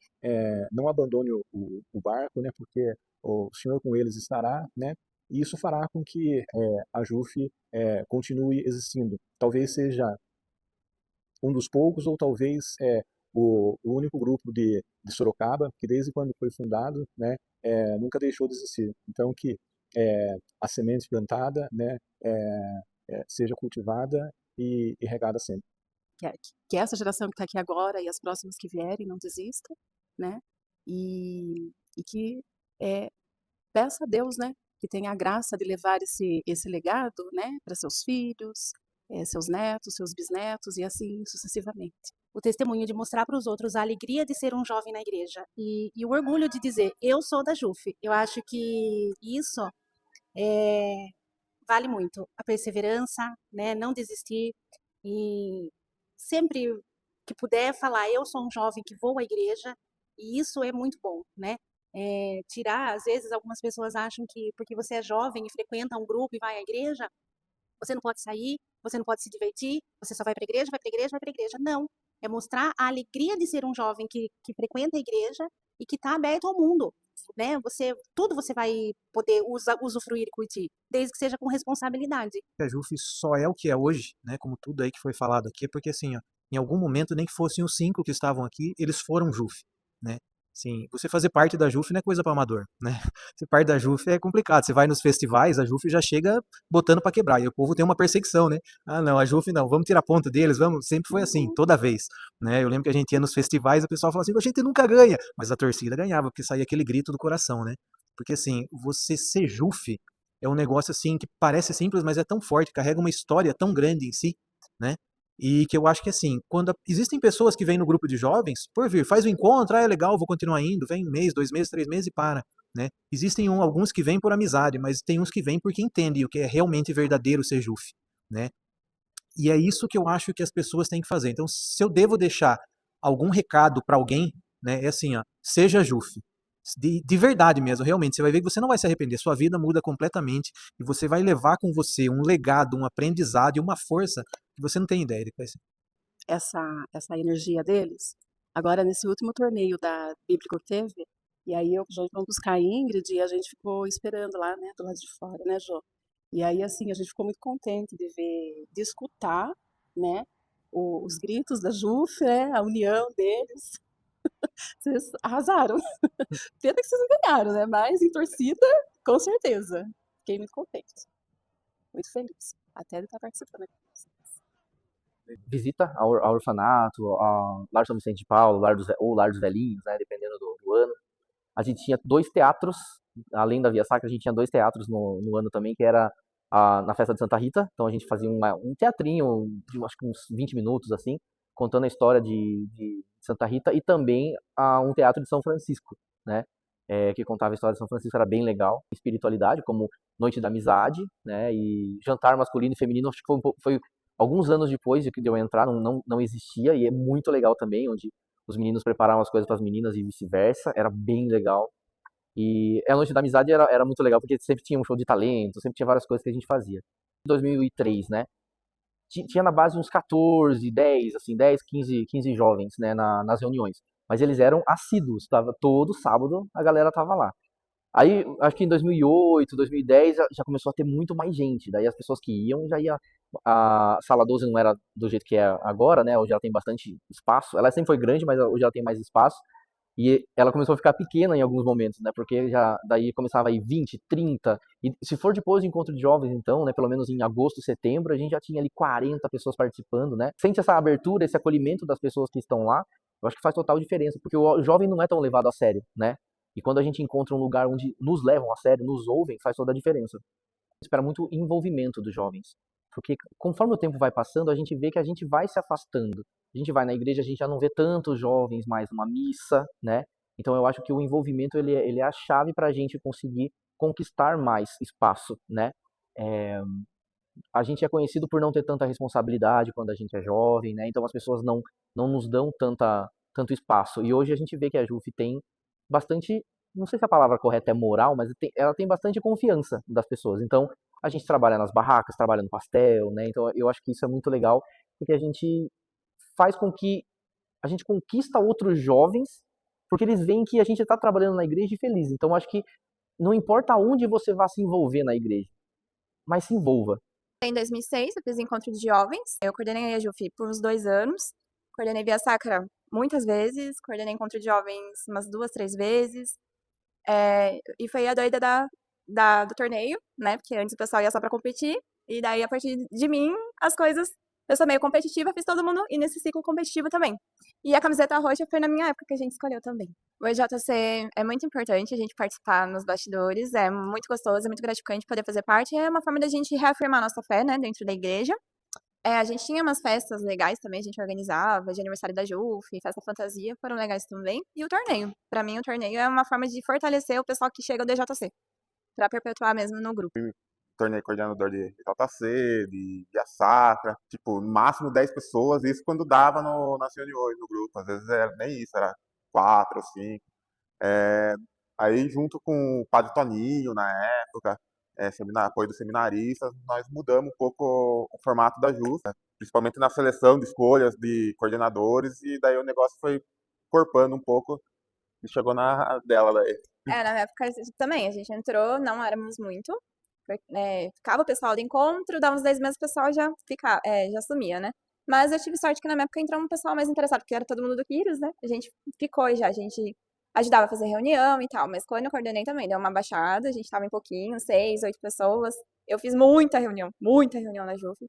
não abandonem o barco, né, porque o Senhor com eles estará, né, e isso fará com que a JUF continue existindo. Talvez seja um dos poucos, ou talvez o único grupo de Sorocaba que desde quando foi fundado, né, nunca deixou de existir. Então que a semente plantada, né, seja cultivada e regada sempre. Que essa geração que está aqui agora e as próximas que vierem não desistam, né? E que peça a Deus, né, que tenha a graça de levar esse legado, né, para seus filhos, seus netos, seus bisnetos e assim sucessivamente. O testemunho de mostrar para os outros a alegria de ser um jovem na igreja e o orgulho de dizer, eu sou da JUF. Eu acho que isso vale muito. A perseverança, né, não desistir e sempre que puder falar, eu sou um jovem que vou à igreja, e isso é muito bom, né? Tirar, às vezes, algumas pessoas acham que porque você é jovem e frequenta um grupo e vai à igreja, você não pode sair, você não pode se divertir, você só vai para a igreja, vai para a igreja, vai para a igreja. Não. É mostrar a alegria de ser um jovem que frequenta a igreja e que está aberto ao mundo, né? Tudo você vai poder usufruir e curtir, desde que seja com responsabilidade. A JUF só é o que é hoje, né? Como tudo aí que foi falado aqui, porque assim, ó, em algum momento, nem que fossem os 5 que estavam aqui, eles foram JUF, né? Sim, você fazer parte da JUF não é coisa para amador, né? Ser parte da JUF é complicado. Você vai nos festivais, a JUF já chega botando para quebrar. E o povo tem uma perseguição, né? Ah, não, a JUF não, vamos tirar ponto deles, vamos. Sempre foi assim, toda vez, né? Eu lembro que a gente ia nos festivais, o pessoal falava assim, a gente nunca ganha, mas a torcida ganhava, porque saía aquele grito do coração, né? Porque assim, você ser JUF é um negócio assim que parece simples, mas é tão forte, carrega uma história tão grande em si, né? E que eu acho que assim, quando existem pessoas que vêm no grupo de jovens, por vir, faz o encontro, é legal, vou continuar indo, vem 1 mês, 2 meses, 3 meses e para, né? Existem alguns que vêm por amizade, mas tem uns que vêm porque entendem o que é realmente verdadeiro ser JUF, né? E é isso que eu acho que as pessoas têm que fazer. Então, se eu devo deixar algum recado para alguém, né, é assim, ó, seja JUF. De verdade mesmo, realmente, você vai ver que você não vai se arrepender, sua vida muda completamente e você vai levar com você um legado, um aprendizado e uma força que você não tem ideia de que vai ser. Essa energia deles, agora nesse último torneio da Bíblico que teve, e aí eu já vamos buscar a Ingrid e a gente ficou esperando lá, né, do lado de fora, né, Jô? E aí, assim, a gente ficou muito contente de ver, de escutar, né, os gritos da JUF, né, a união deles. Vocês arrasaram. Pena que vocês não ganharam, né? Mas em torcida, com certeza. Fiquei muito contente. Muito feliz. Até de estar participando aqui com vocês. Visita ao orfanato, ao Lar São Vicente de Paulo, ou Lar dos Velhinhos, né? Dependendo do ano. A gente tinha 2 teatros, além da Via Sacra, a gente tinha 2 teatros no ano também, que era na festa de Santa Rita. Então a gente fazia um teatrinho de acho que uns 20 minutos, assim, contando a história de Santa Rita, e também um teatro de São Francisco, né, que contava a história de São Francisco, era bem legal. Espiritualidade, como Noite da Amizade, né, e jantar masculino e feminino, acho que foi alguns anos depois de que eu entrar, não existia, e é muito legal também, onde os meninos preparavam as coisas para as meninas e vice-versa, era bem legal. E a Noite da Amizade era muito legal, porque sempre tinha um show de talento, sempre tinha várias coisas que a gente fazia. Em 2003, né, tinha na base uns 14, 10, assim, 10, 15 jovens, né, nas reuniões. Mas eles eram assíduos, todo sábado a galera tava lá. Aí, acho que em 2008, 2010, já começou a ter muito mais gente. Daí as pessoas que iam, já ia... A Sala 12 não era do jeito que é agora, né, hoje ela tem bastante espaço. Ela sempre foi grande, mas hoje ela tem mais espaço. E ela começou a ficar pequena em alguns momentos, né? Porque daí começava a ir 20, 30. E se for depois do encontro de jovens, então, né? Pelo menos em agosto, setembro, a gente já tinha ali 40 pessoas participando, né? Sente essa abertura, esse acolhimento das pessoas que estão lá, eu acho que faz total diferença. Porque o jovem não é tão levado a sério, né? E quando a gente encontra um lugar onde nos levam a sério, nos ouvem, faz toda a diferença. Espera muito envolvimento dos jovens. Porque conforme o tempo vai passando, a gente vê que a gente vai se afastando. A gente vai na igreja, a gente já não vê tantos jovens mais numa missa, né? Então eu acho que o envolvimento ele é a chave para a gente conseguir conquistar mais espaço, né? É, a gente é conhecido por não ter tanta responsabilidade quando a gente é jovem, né? Então as pessoas não nos dão tanto espaço. E hoje a gente vê que a JUF tem bastante, não sei se a palavra correta é moral, mas ela tem bastante confiança das pessoas. Então a gente trabalha nas barracas, trabalha no pastel, né? Então eu acho que isso é muito legal, porque a gente faz com que a gente conquista outros jovens, porque eles veem que a gente está trabalhando na igreja e feliz. Então eu acho que não importa onde você vá se envolver na igreja, mas se envolva. Em 2006, eu fiz encontro de jovens. Eu coordenei a JUF por uns 2 anos. Coordenei Via Sacra muitas vezes. Coordenei encontro de jovens umas 2, 3 vezes. E foi a doida do torneio, né? Porque antes o pessoal ia só pra competir. E daí, a partir de mim, as coisas... Eu sou meio competitiva, fiz todo mundo ir nesse ciclo competitivo também. E a camiseta roxa foi na minha época que a gente escolheu também. O EJC é muito importante a gente participar nos bastidores, é muito gostoso, é muito gratificante poder fazer parte. É uma forma da gente reafirmar nossa fé, né, dentro da igreja. A gente tinha umas festas legais também, a gente organizava, de aniversário da JUF, festa fantasia, foram legais também. E o torneio. Pra mim, o torneio é uma forma de fortalecer o pessoal que chega ao DJC, pra perpetuar mesmo no grupo. Tornei coordenador de JC, de Via Sacra, tipo, no máximo 10 pessoas, isso quando dava nas reuniões no grupo, às vezes era nem isso, era 4 ou 5. Aí junto com o Padre Toninho, na época, apoio dos seminaristas, nós mudamos um pouco o formato da JUF, né? Principalmente na seleção de escolhas de coordenadores, e daí o negócio foi corpando um pouco e chegou na dela daí. Na minha época também, a gente entrou, não éramos muito, ficava o pessoal do encontro, dava uns 10 meses o pessoal já sumia, né? Mas eu tive sorte que na minha época entrou um pessoal mais interessado, porque era todo mundo do Quírios, né? A gente ficou já, a gente ajudava a fazer reunião e tal, mas quando eu coordenei também, deu uma baixada, a gente tava em pouquinho, 6, 8 pessoas. Eu fiz muita reunião na JUF.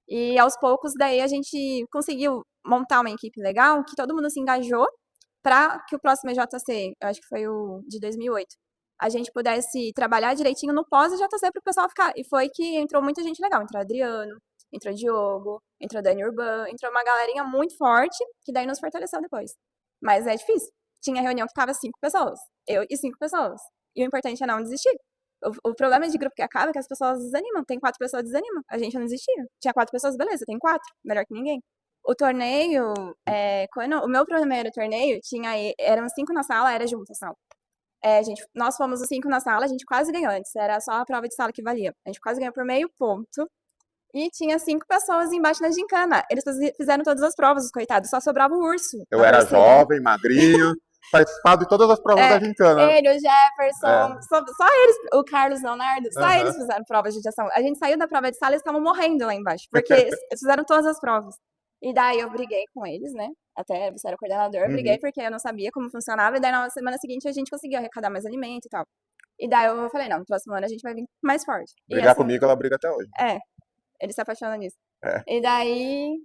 E aos poucos, daí a gente conseguiu montar uma equipe legal, que todo mundo se engajou para que o próximo EJC, eu acho que foi o de 2008, a gente pudesse trabalhar direitinho no pós-EJC para o pessoal ficar. E foi que entrou muita gente legal. Entrou Adriano, entrou Diogo, entrou Dani Urban, entrou uma galerinha muito forte, que daí nos fortaleceu depois. Mas é difícil. Tinha reunião que tava 5 pessoas, eu e 5 pessoas. E o importante é não desistir. O problema de grupo que acaba é que as pessoas desanimam. Tem 4 pessoas, desanimam. A gente não desistia. Tinha 4 pessoas, beleza, tem 4. Melhor que ninguém. O torneio, quando o meu primeiro torneio, eram 5 na sala, era junto a sala. Nós fomos os 5 na sala, a gente quase ganhou antes, era só a prova de sala que valia. A gente quase ganhou por meio ponto. E tinha 5 pessoas embaixo na gincana. Eles fizeram todas as provas, os coitados, só sobrava o urso. Eu era jovem, magrinho, participava de todas as provas da gincana. Ele, o Jefferson, só eles, o Carlos Leonardo, só eles fizeram provas de ação. A gente saiu da prova de sala e eles estavam morrendo lá embaixo, porque eles fizeram todas as provas. E daí eu briguei com eles, né? Até você era coordenador, briguei porque eu não sabia como funcionava. E daí na semana seguinte a gente conseguiu arrecadar mais alimento e tal. E daí eu falei, não, no próximo ano a gente vai vir mais forte. Brigar comigo, ela briga até hoje. Ele se apaixona nisso. E daí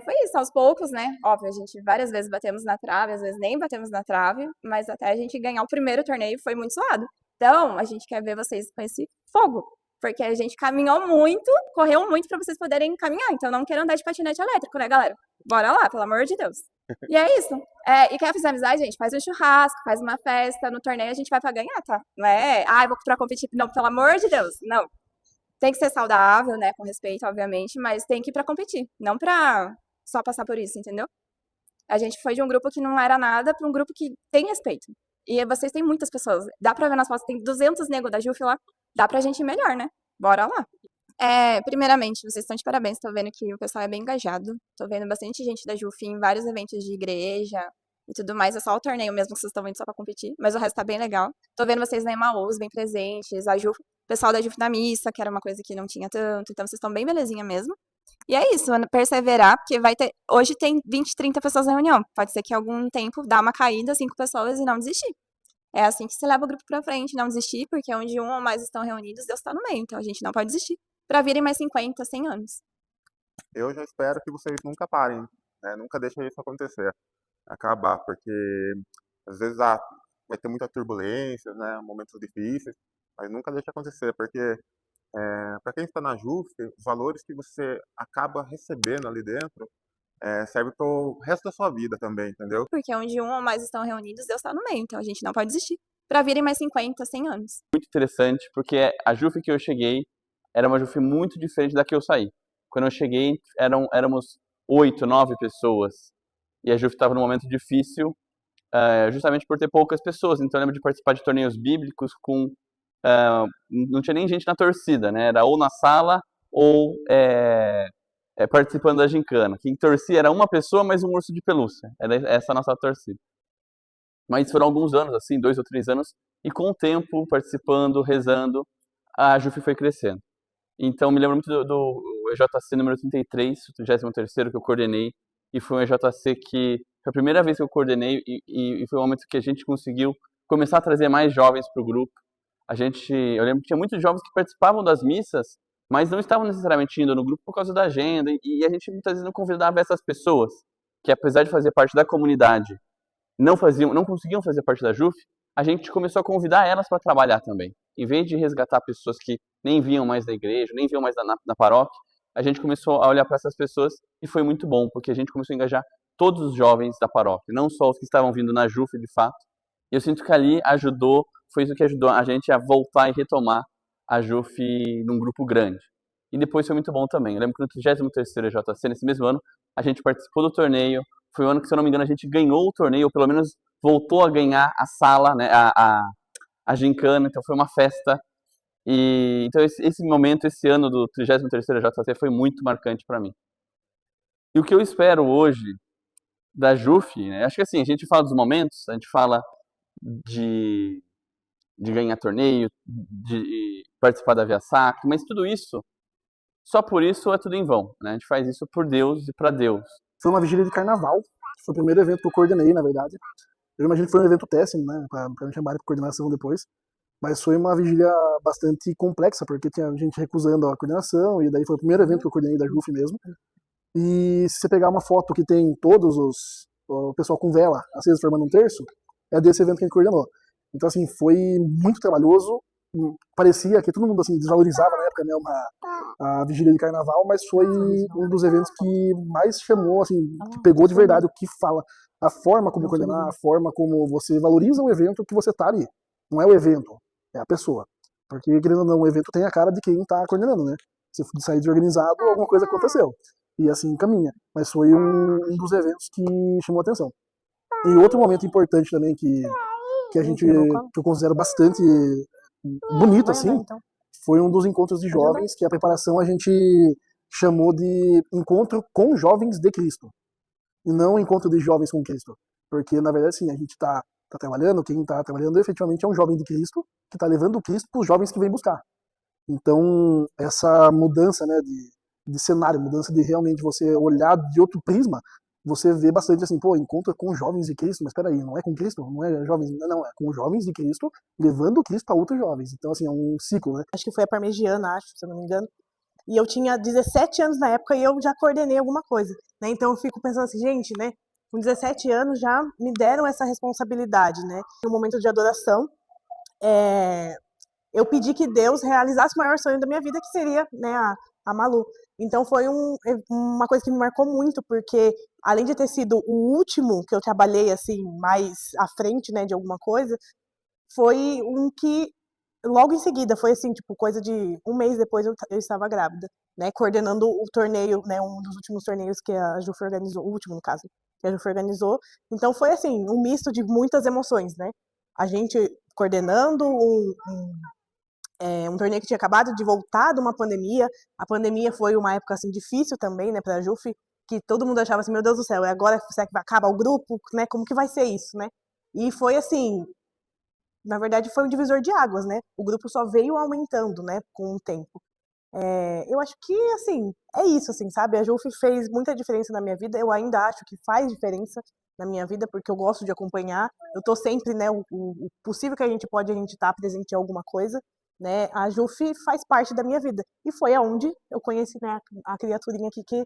foi isso, aos poucos, né? Óbvio, a gente várias vezes batemos na trave, às vezes nem batemos na trave, mas até a gente ganhar o primeiro torneio foi muito suado. Então, a gente quer ver vocês com esse fogo. Porque a gente caminhou muito, correu muito pra vocês poderem caminhar. Então não quero andar de patinete elétrico, né, galera? Bora lá, pelo amor de Deus. E é isso. E quer fazer amizade, gente? Faz um churrasco, faz uma festa. No torneio a gente vai pra ganhar, tá? Não é, eu vou pra competir. Não, pelo amor de Deus, não. Tem que ser saudável, né? Com respeito, obviamente, mas tem que ir pra competir. Não pra só passar por isso, entendeu? A gente foi de um grupo que não era nada pra um grupo que tem respeito. E vocês têm muitas pessoas. Dá pra ver nas fotos, tem 200 negros da JUF lá. Dá pra gente ir melhor, né? Bora lá. Primeiramente, vocês estão de parabéns. Tô vendo que o pessoal é bem engajado. Tô vendo bastante gente da JUF em vários eventos de igreja e tudo mais. É só o torneio mesmo que vocês estão indo só pra competir. Mas o resto tá bem legal. Tô vendo vocês na Emaús, bem presentes. A JUF, o pessoal da JUF na missa, que era uma coisa que não tinha tanto. Então vocês estão bem belezinha mesmo. E é isso, perseverar, porque vai ter... Hoje tem 20, 30 pessoas na reunião. Pode ser que algum tempo dá uma caída, 5 pessoas e não desistir. É assim que se leva o grupo pra frente, não desistir, porque onde um ou mais estão reunidos, Deus tá no meio. Então a gente não pode desistir. Pra virem mais 50, 100 anos. Eu já espero que vocês nunca parem, né? Nunca deixem isso acontecer, acabar, porque às vezes vai ter muita turbulência, né? Momentos difíceis, mas nunca deixe acontecer, porque para quem está na JUF, os valores que você acaba recebendo ali dentro serve para o resto da sua vida também, entendeu? Porque onde um ou mais estão reunidos, Deus está no meio. Então a gente não pode desistir. Para virem mais 50, 100 anos. Muito interessante, porque a JUF que eu cheguei era uma JUF muito diferente da que eu saí. Quando eu cheguei, éramos 8, 9 pessoas. E a JUF estava num momento difícil, justamente por ter poucas pessoas. Então eu lembro de participar de torneios bíblicos com... não tinha nem gente na torcida, né? Era ou na sala ou participando da gincana. Quem torcia era uma pessoa mais um urso de pelúcia. Era essa a nossa torcida. Mas foram alguns anos, assim, 2 ou 3 anos, e com o tempo, participando, rezando, a JUF foi crescendo. Então, me lembro muito do EJC número 33, o 33º que eu coordenei, e foi um EJC que foi a primeira vez que eu coordenei, e foi um momento que a gente conseguiu começar a trazer mais jovens para o grupo. Eu lembro que tinha muitos jovens que participavam das missas, mas não estavam necessariamente indo no grupo por causa da agenda, e a gente muitas vezes não convidava essas pessoas, que apesar de fazer parte da comunidade, não conseguiam fazer parte da JUF, a gente começou a convidar elas para trabalhar também. Em vez de resgatar pessoas que nem vinham mais da igreja, nem vinham mais na paróquia, a gente começou a olhar para essas pessoas e foi muito bom, porque a gente começou a engajar todos os jovens da paróquia, não só os que estavam vindo na JUF de fato. E eu sinto que ali foi isso que ajudou a gente a voltar e retomar a JUF num grupo grande. E depois foi muito bom também. Eu lembro que no 33º EJC, nesse mesmo ano, a gente participou do torneio. Foi um ano que, se eu não me engano, a gente ganhou o torneio, ou pelo menos voltou a ganhar a sala, né, a gincana, então foi uma festa. Então esse momento, esse ano do 33º EJC foi muito marcante para mim. E o que eu espero hoje da JUF, né, acho que assim, a gente fala dos momentos, a gente fala de ganhar torneio, de participar da Via Sacra, mas tudo isso, só por isso é tudo em vão, né? A gente faz isso por Deus e para Deus. Foi uma vigília de carnaval, foi o primeiro evento que eu coordenei, na verdade. Eu imagino que foi um evento teste, né, para me chamarem para coordenação depois, mas foi uma vigília bastante complexa, porque tinha gente recusando a coordenação, e daí foi o primeiro evento que eu coordenei da JUF mesmo. E se você pegar uma foto que tem o pessoal com vela acesa formando um terço, é desse evento que a gente coordenou. Então, assim, foi muito trabalhoso, parecia que todo mundo, assim, desvalorizava na época, né, a vigília de carnaval, mas foi um dos eventos que mais chamou, assim, que pegou de verdade o que fala, a forma como coordenar, a forma como você valoriza o evento que você tá ali. Não é o evento, é a pessoa. Porque, querendo ou não, o evento tem a cara de quem tá coordenando, né? Se sair desorganizado, alguma coisa aconteceu. E assim caminha. Mas foi um dos eventos que chamou a atenção. E outro momento importante também que eu considero bastante bonito, assim, foi um dos encontros de jovens, que a preparação a gente chamou de encontro com jovens de Cristo. E não encontro de jovens com Cristo. Porque, na verdade, assim, a gente tá trabalhando, quem tá trabalhando efetivamente é um jovem de Cristo, que tá levando o Cristo para os jovens que vêm buscar. Então, essa mudança, né, de cenário, mudança de realmente você olhar de outro prisma, você vê bastante assim, pô, encontra com jovens de Cristo, mas peraí, não é com Cristo? Não é jovens, não, é com jovens de Cristo, levando Cristo para outros jovens. Então, assim, é um ciclo, né? Acho que foi a Parmegiana, se eu não me engano. E eu tinha 17 anos na época e eu já coordenei alguma coisa, né? Então eu fico pensando assim, gente, né? Com 17 anos já me deram essa responsabilidade, né? No momento de adoração, eu pedi que Deus realizasse o maior sonho da minha vida, que seria, né, a Malu. Então foi uma coisa que me marcou muito, porque além de ter sido o último que eu trabalhei assim mais à frente, né, de alguma coisa, foi um que logo em seguida foi assim, tipo, coisa de um mês depois eu estava grávida, né, coordenando o torneio, né, um dos últimos torneios que a JUF organizou, o último no caso, que a JUF organizou. Então foi assim, um misto de muitas emoções, né? A gente coordenando um torneio que tinha acabado de voltar de uma pandemia. A pandemia foi uma época assim difícil também, né, para a JUF, que todo mundo achava assim, meu Deus do céu, agora será que vai acabar o grupo, né? Como que vai ser isso, né? E foi assim, na verdade foi um divisor de águas, né? O grupo só veio aumentando, né, com o tempo. Eu acho que assim, é isso, assim, sabe? A JUF fez muita diferença na minha vida. Eu ainda acho que faz diferença na minha vida, porque eu gosto de acompanhar. Eu tô sempre, né, o possível que a gente tá presente em alguma coisa, né? A JUF faz parte da minha vida. E foi aonde eu conheci, né, a criaturinha aqui que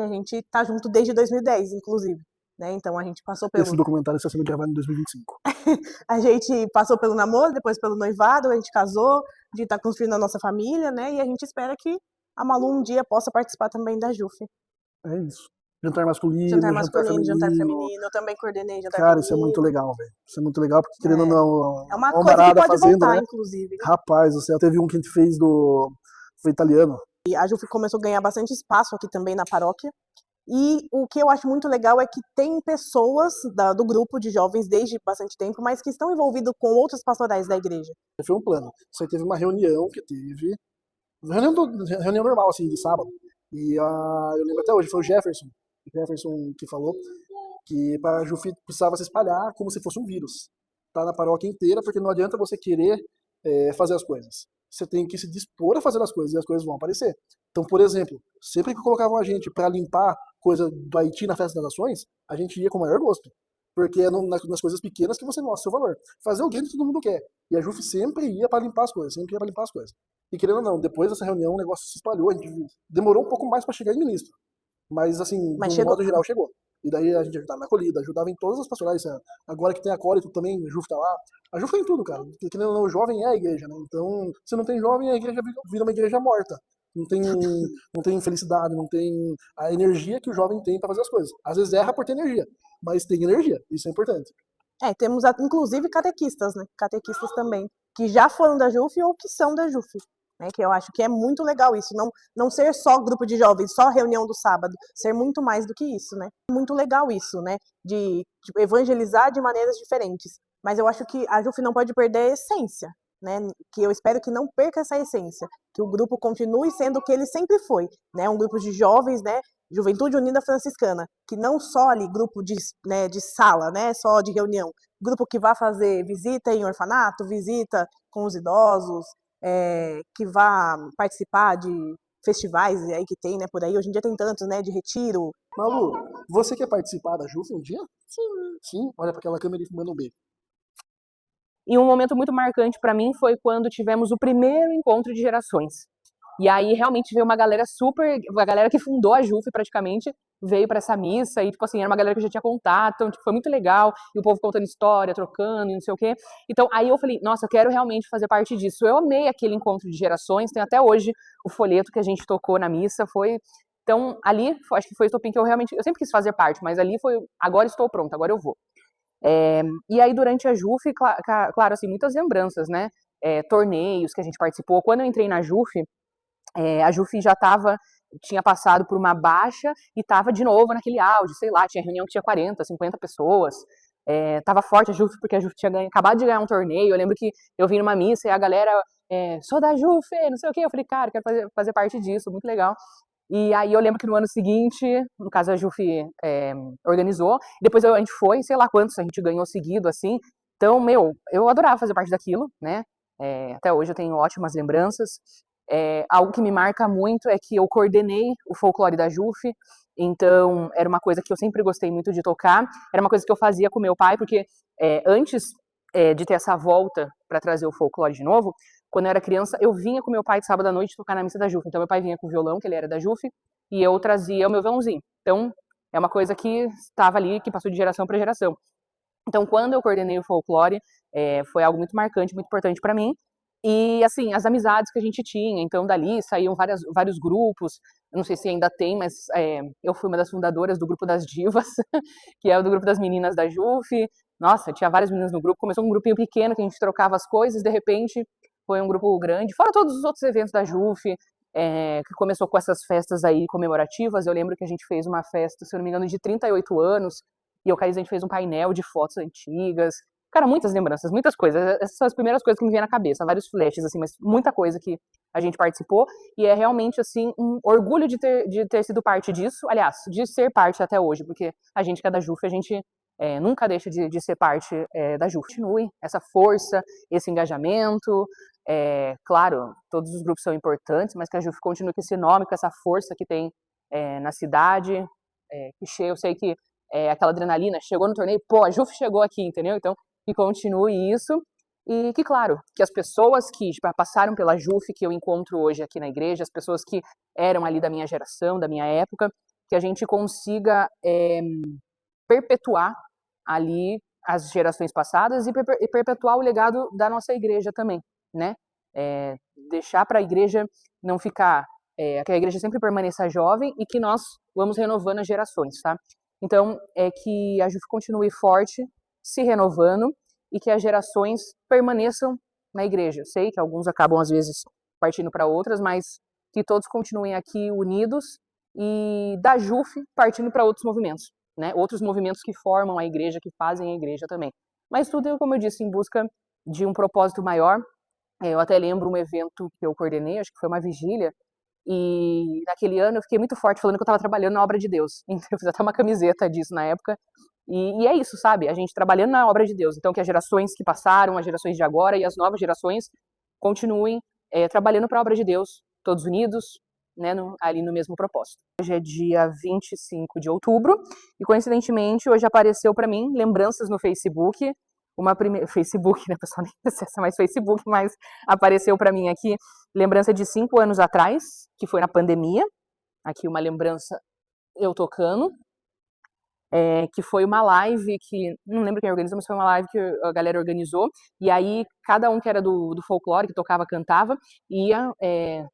a gente tá junto desde 2010, inclusive. né? Então a gente passou Esse pelo documentário está sendo gravado em 2025. a gente passou pelo namoro, depois pelo noivado, a gente casou, de estar construindo a nossa família, né? E a gente espera que a Malu um dia possa participar também da JUF. É isso. Jantar masculino, Jantar jantar masculino, jantar feminino. feminino, eu também coordenei jantar Cara, isso é muito feminino. legal, velho. Isso é muito legal, porque querendo ou não, É uma uma coisa que barada pode fazendo, voltar, né? inclusive. Rapaz do céu, teve um que a gente fez foi italiano. E a JUF começou a ganhar bastante espaço aqui também na paróquia. E o que eu acho muito legal é que tem pessoas do grupo de jovens desde bastante tempo, mas que estão envolvidos com outras pastorais da igreja. Foi um plano. Isso aí teve uma reunião que teve. Reunião normal, assim, de sábado. E eu lembro até hoje, foi o Jefferson que falou que para a JUF precisava se espalhar como se fosse um vírus. Tá na paróquia inteira, porque não adianta você querer fazer as coisas. Você tem que se dispor a fazer as coisas e as coisas vão aparecer. Então, por exemplo, sempre que colocavam a gente para limpar coisa do Haiti na Festa das Nações, a gente ia com o maior gosto. Porque é nas coisas pequenas que você mostra o seu valor. Fazer o que todo mundo quer. E a JUF sempre ia para limpar as coisas, E querendo ou não, depois dessa reunião o negócio se espalhou, a gente demorou um pouco mais para chegar em ministro. Mas assim, de um modo geral chegou. E daí a gente ajudava na acolhida, ajudava em todas as pastorais. Agora que tem acólito também, a JUF tá lá. A JUF tem tudo, cara. Porque querendo ou não, o jovem é a igreja, né? Então, se não tem jovem, a igreja vira uma igreja morta. Não tem felicidade, não tem a energia que o jovem tem para fazer as coisas. Às vezes erra por ter energia, mas tem energia, isso é importante. Temos inclusive catequistas, né? Catequistas também, que já foram da JUF ou que são da JUF. Né, que eu acho que é muito legal isso, não ser só grupo de jovens, só reunião do sábado, ser muito mais do que isso, né? Muito legal isso, né? De evangelizar de maneiras diferentes. Mas eu acho que a JUF não pode perder a essência, né? Que eu espero que não perca essa essência, que o grupo continue sendo o que ele sempre foi, né? Um grupo de jovens, né? Juventude Unida Franciscana, que não só ali grupo de sala, né? Só de reunião, grupo que vai fazer visita em orfanato, visita com os idosos, que vá participar de festivais aí que tem, né, por aí. Hoje em dia tem tantos, né, de retiro. Malu, você quer participar da JUF um dia? Sim. Olha para aquela câmera e manda um beijo. E um momento muito marcante para mim foi quando tivemos o primeiro encontro de gerações. E aí realmente veio uma galera a galera que fundou a JUF praticamente, veio para essa missa e, tipo assim, era uma galera que eu já tinha contato, então, tipo, foi muito legal, e o povo contando história, trocando e não sei o quê. Então, aí eu falei, nossa, eu quero realmente fazer parte disso. Eu amei aquele encontro de gerações, tem até hoje o folheto que a gente tocou na missa, então, ali, acho que foi o estopim que eu sempre quis fazer parte, mas ali foi, agora estou pronta, agora eu vou. E aí, durante a JUF, claro, assim, muitas lembranças, né, torneios que a gente participou. Quando eu entrei na JUF, a JUF já tinha passado por uma baixa e estava de novo naquele auge, sei lá, tinha reunião que tinha 40, 50 pessoas, tava forte a JUF porque a JUF tinha acabado de ganhar um torneio. Eu lembro que eu vim numa missa e a galera, sou da JUF, não sei o quê, eu falei, cara, quero fazer parte disso, muito legal. E aí eu lembro que no ano seguinte, no caso a JUF organizou, depois a gente foi, sei lá quantos a gente ganhou seguido, assim. Então, eu adorava fazer parte daquilo, né, até hoje eu tenho ótimas lembranças. Algo que me marca muito é que eu coordenei o folclore da JUF, então era uma coisa que eu sempre gostei muito de tocar, era uma coisa que eu fazia com meu pai, porque antes de ter essa volta para trazer o folclore de novo, quando eu era criança, eu vinha com meu pai de sábado à noite tocar na missa da JUF, então meu pai vinha com o violão, que ele era da JUF, e eu trazia o meu violãozinho, então é uma coisa que estava ali, que passou de geração para geração. Então, quando eu coordenei o folclore, foi algo muito marcante, muito importante para mim. E, assim, as amizades que a gente tinha, então dali saíam vários grupos, não sei se ainda tem, mas eu fui uma das fundadoras do grupo das divas, que é o do grupo das meninas da JUF. Nossa, tinha várias meninas no grupo, começou um grupinho pequeno que a gente trocava as coisas, de repente foi um grupo grande, fora todos os outros eventos da JUF, que começou com essas festas aí comemorativas. Eu lembro que a gente fez uma festa, se eu não me engano, de 38 anos, e a gente fez um painel de fotos antigas. Cara, muitas lembranças, muitas coisas. Essas são as primeiras coisas que me vêm na cabeça, vários flashes, assim, mas muita coisa que a gente participou, e é realmente, assim, um orgulho de ter sido parte disso, aliás, de ser parte até hoje, porque a gente que é da JUF, a gente nunca deixa de ser parte da JUF. Continue essa força, esse engajamento, claro, todos os grupos são importantes, mas que a JUF continue com esse nome, com essa força que tem na cidade, eu sei que aquela adrenalina, chegou no torneio, pô, a JUF chegou aqui, entendeu? Então, que continue isso, e que, claro, que as pessoas que passaram pela JUF, que eu encontro hoje aqui na igreja, as pessoas que eram ali da minha geração, da minha época, que a gente consiga perpetuar ali as gerações passadas e perpetuar o legado da nossa igreja também, né? Deixar para a igreja não ficar, que a igreja sempre permaneça jovem e que nós vamos renovando as gerações, tá? Então, que a JUF continue forte, se renovando e que as gerações permaneçam na igreja. Eu sei que alguns acabam, às vezes, partindo para outras, mas que todos continuem aqui unidos e da JUF partindo para outros movimentos, né? Outros movimentos que formam a igreja, que fazem a igreja também. Mas tudo, como eu disse, em busca de um propósito maior. Eu até lembro um evento que eu coordenei, acho que foi uma vigília, e naquele ano eu fiquei muito forte falando que eu estava trabalhando na obra de Deus. Então eu fiz até uma camiseta disso na época. E é isso, sabe? A gente trabalhando na obra de Deus. Então que as gerações que passaram, as gerações de agora e as novas gerações continuem trabalhando para a obra de Deus, todos unidos, né, ali no mesmo propósito. Hoje é dia 25 de outubro e coincidentemente hoje apareceu para mim lembranças no Facebook, Facebook, né, pessoal, nem acessa mais Facebook, mas apareceu para mim aqui lembrança de 5 anos atrás, que foi na pandemia, aqui uma lembrança eu tocando, que foi uma live que, não lembro quem organizou, mas foi uma live que a galera organizou, e aí cada um que era do folclore, que tocava, cantava, ia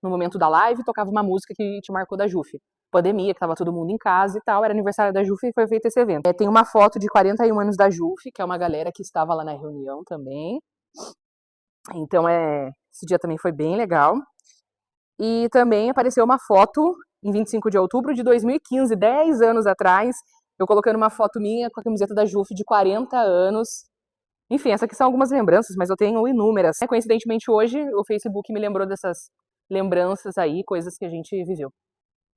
no momento da live, tocava uma música que te marcou da JUF. Pandemia, que tava todo mundo em casa e tal, era aniversário da JUF e foi feito esse evento. Tem uma foto de 41 anos da JUF, que é uma galera que estava lá na reunião também. Então, esse dia também foi bem legal. E também apareceu uma foto em 25 de outubro de 2015, 10 anos atrás, eu colocando uma foto minha com a camiseta da JUF de 40 anos. Enfim, essas aqui são algumas lembranças, mas eu tenho inúmeras. Coincidentemente, hoje, o Facebook me lembrou dessas lembranças aí, coisas que a gente viveu.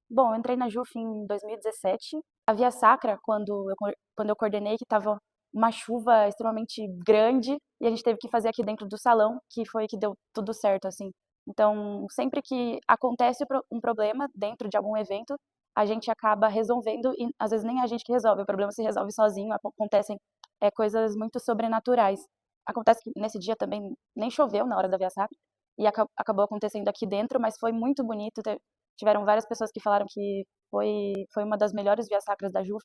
Bom, eu entrei na JUF em 2017. A Via Sacra, quando eu coordenei, que estava uma chuva extremamente grande, e a gente teve que fazer aqui dentro do salão, que foi que deu tudo certo, assim. Então, sempre que acontece um problema dentro de algum evento, a gente acaba resolvendo, e às vezes nem a gente que resolve, o problema se resolve sozinho, acontecem coisas muito sobrenaturais. Acontece que nesse dia também nem choveu na hora da Via Sacra, e acabou acontecendo aqui dentro, mas foi muito bonito. Tiveram várias pessoas que falaram que foi uma das melhores Vias Sacras da JUF.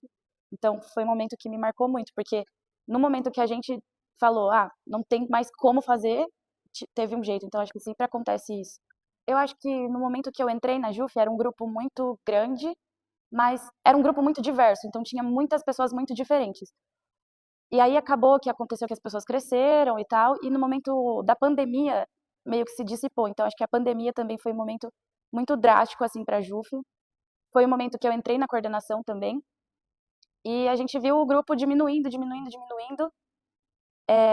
Então, foi um momento que me marcou muito, porque no momento que a gente falou, não tem mais como fazer, teve um jeito. Então, acho que sempre acontece isso. Eu acho que no momento que eu entrei na JUF, era um grupo muito grande, mas era um grupo muito diverso. Então, tinha muitas pessoas muito diferentes. E aí acabou que aconteceu que as pessoas cresceram e tal, e no momento da pandemia, meio que se dissipou. Então, acho que a pandemia também foi um momento muito drástico, assim, para a JUF. Foi um momento que eu entrei na coordenação também, e a gente viu o grupo diminuindo,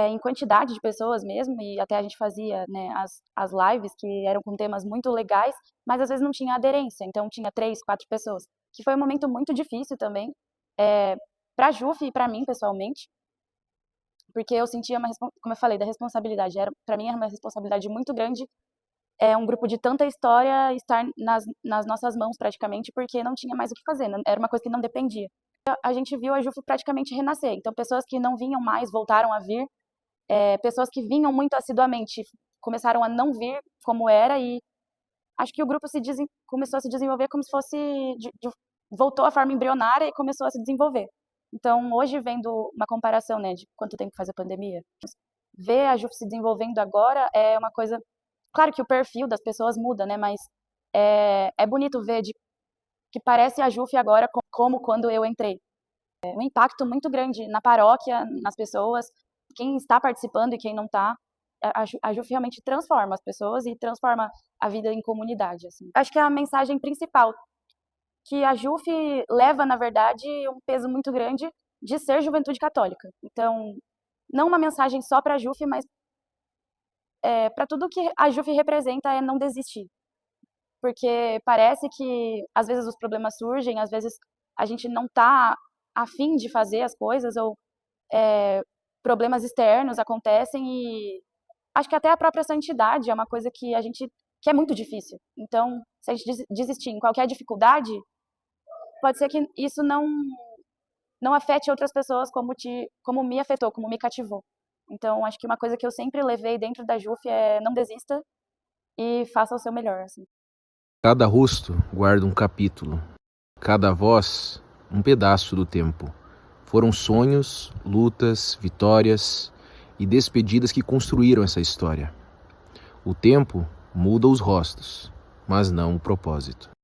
em quantidade de pessoas mesmo, e até a gente fazia, né, as lives que eram com temas muito legais, mas às vezes não tinha aderência, então tinha 3, 4 pessoas, que foi um momento muito difícil também, para a JUF e para mim, pessoalmente, porque eu sentia como eu falei, da responsabilidade, para mim era uma responsabilidade muito grande, um grupo de tanta história estar nas nossas mãos praticamente, porque não tinha mais o que fazer, era uma coisa que não dependia. A gente viu a JUF praticamente renascer, então pessoas que não vinham mais voltaram a vir, pessoas que vinham muito assiduamente começaram a não vir como era, e acho que o grupo começou a se desenvolver como se fosse, voltou à forma embrionária e começou a se desenvolver. Então hoje, vendo uma comparação, né, de quanto tempo faz a pandemia, ver a JUF se desenvolvendo agora é uma coisa. Claro que o perfil das pessoas muda, né? Mas é bonito ver que parece a JUF agora como quando eu entrei. Um impacto muito grande na paróquia, nas pessoas, quem está participando e quem não está. A JUF realmente transforma as pessoas e transforma a vida em comunidade, assim. Acho que é a mensagem principal, que a JUF leva, na verdade, um peso muito grande de ser juventude católica. Então, não uma mensagem só para a JUF, mas para tudo que a JUF representa é não desistir. Porque parece que, às vezes, os problemas surgem, às vezes a gente não está a fim de fazer as coisas, ou problemas externos acontecem, e acho que até a própria santidade é uma coisa que que é muito difícil. Então, se a gente desistir em qualquer dificuldade, pode ser que isso não afete outras pessoas como me afetou, como me cativou. Então, acho que uma coisa que eu sempre levei dentro da JUF é não desista e faça o seu melhor, assim. Cada rosto guarda um capítulo, cada voz um pedaço do tempo. Foram sonhos, lutas, vitórias e despedidas que construíram essa história. O tempo muda os rostos, mas não o propósito.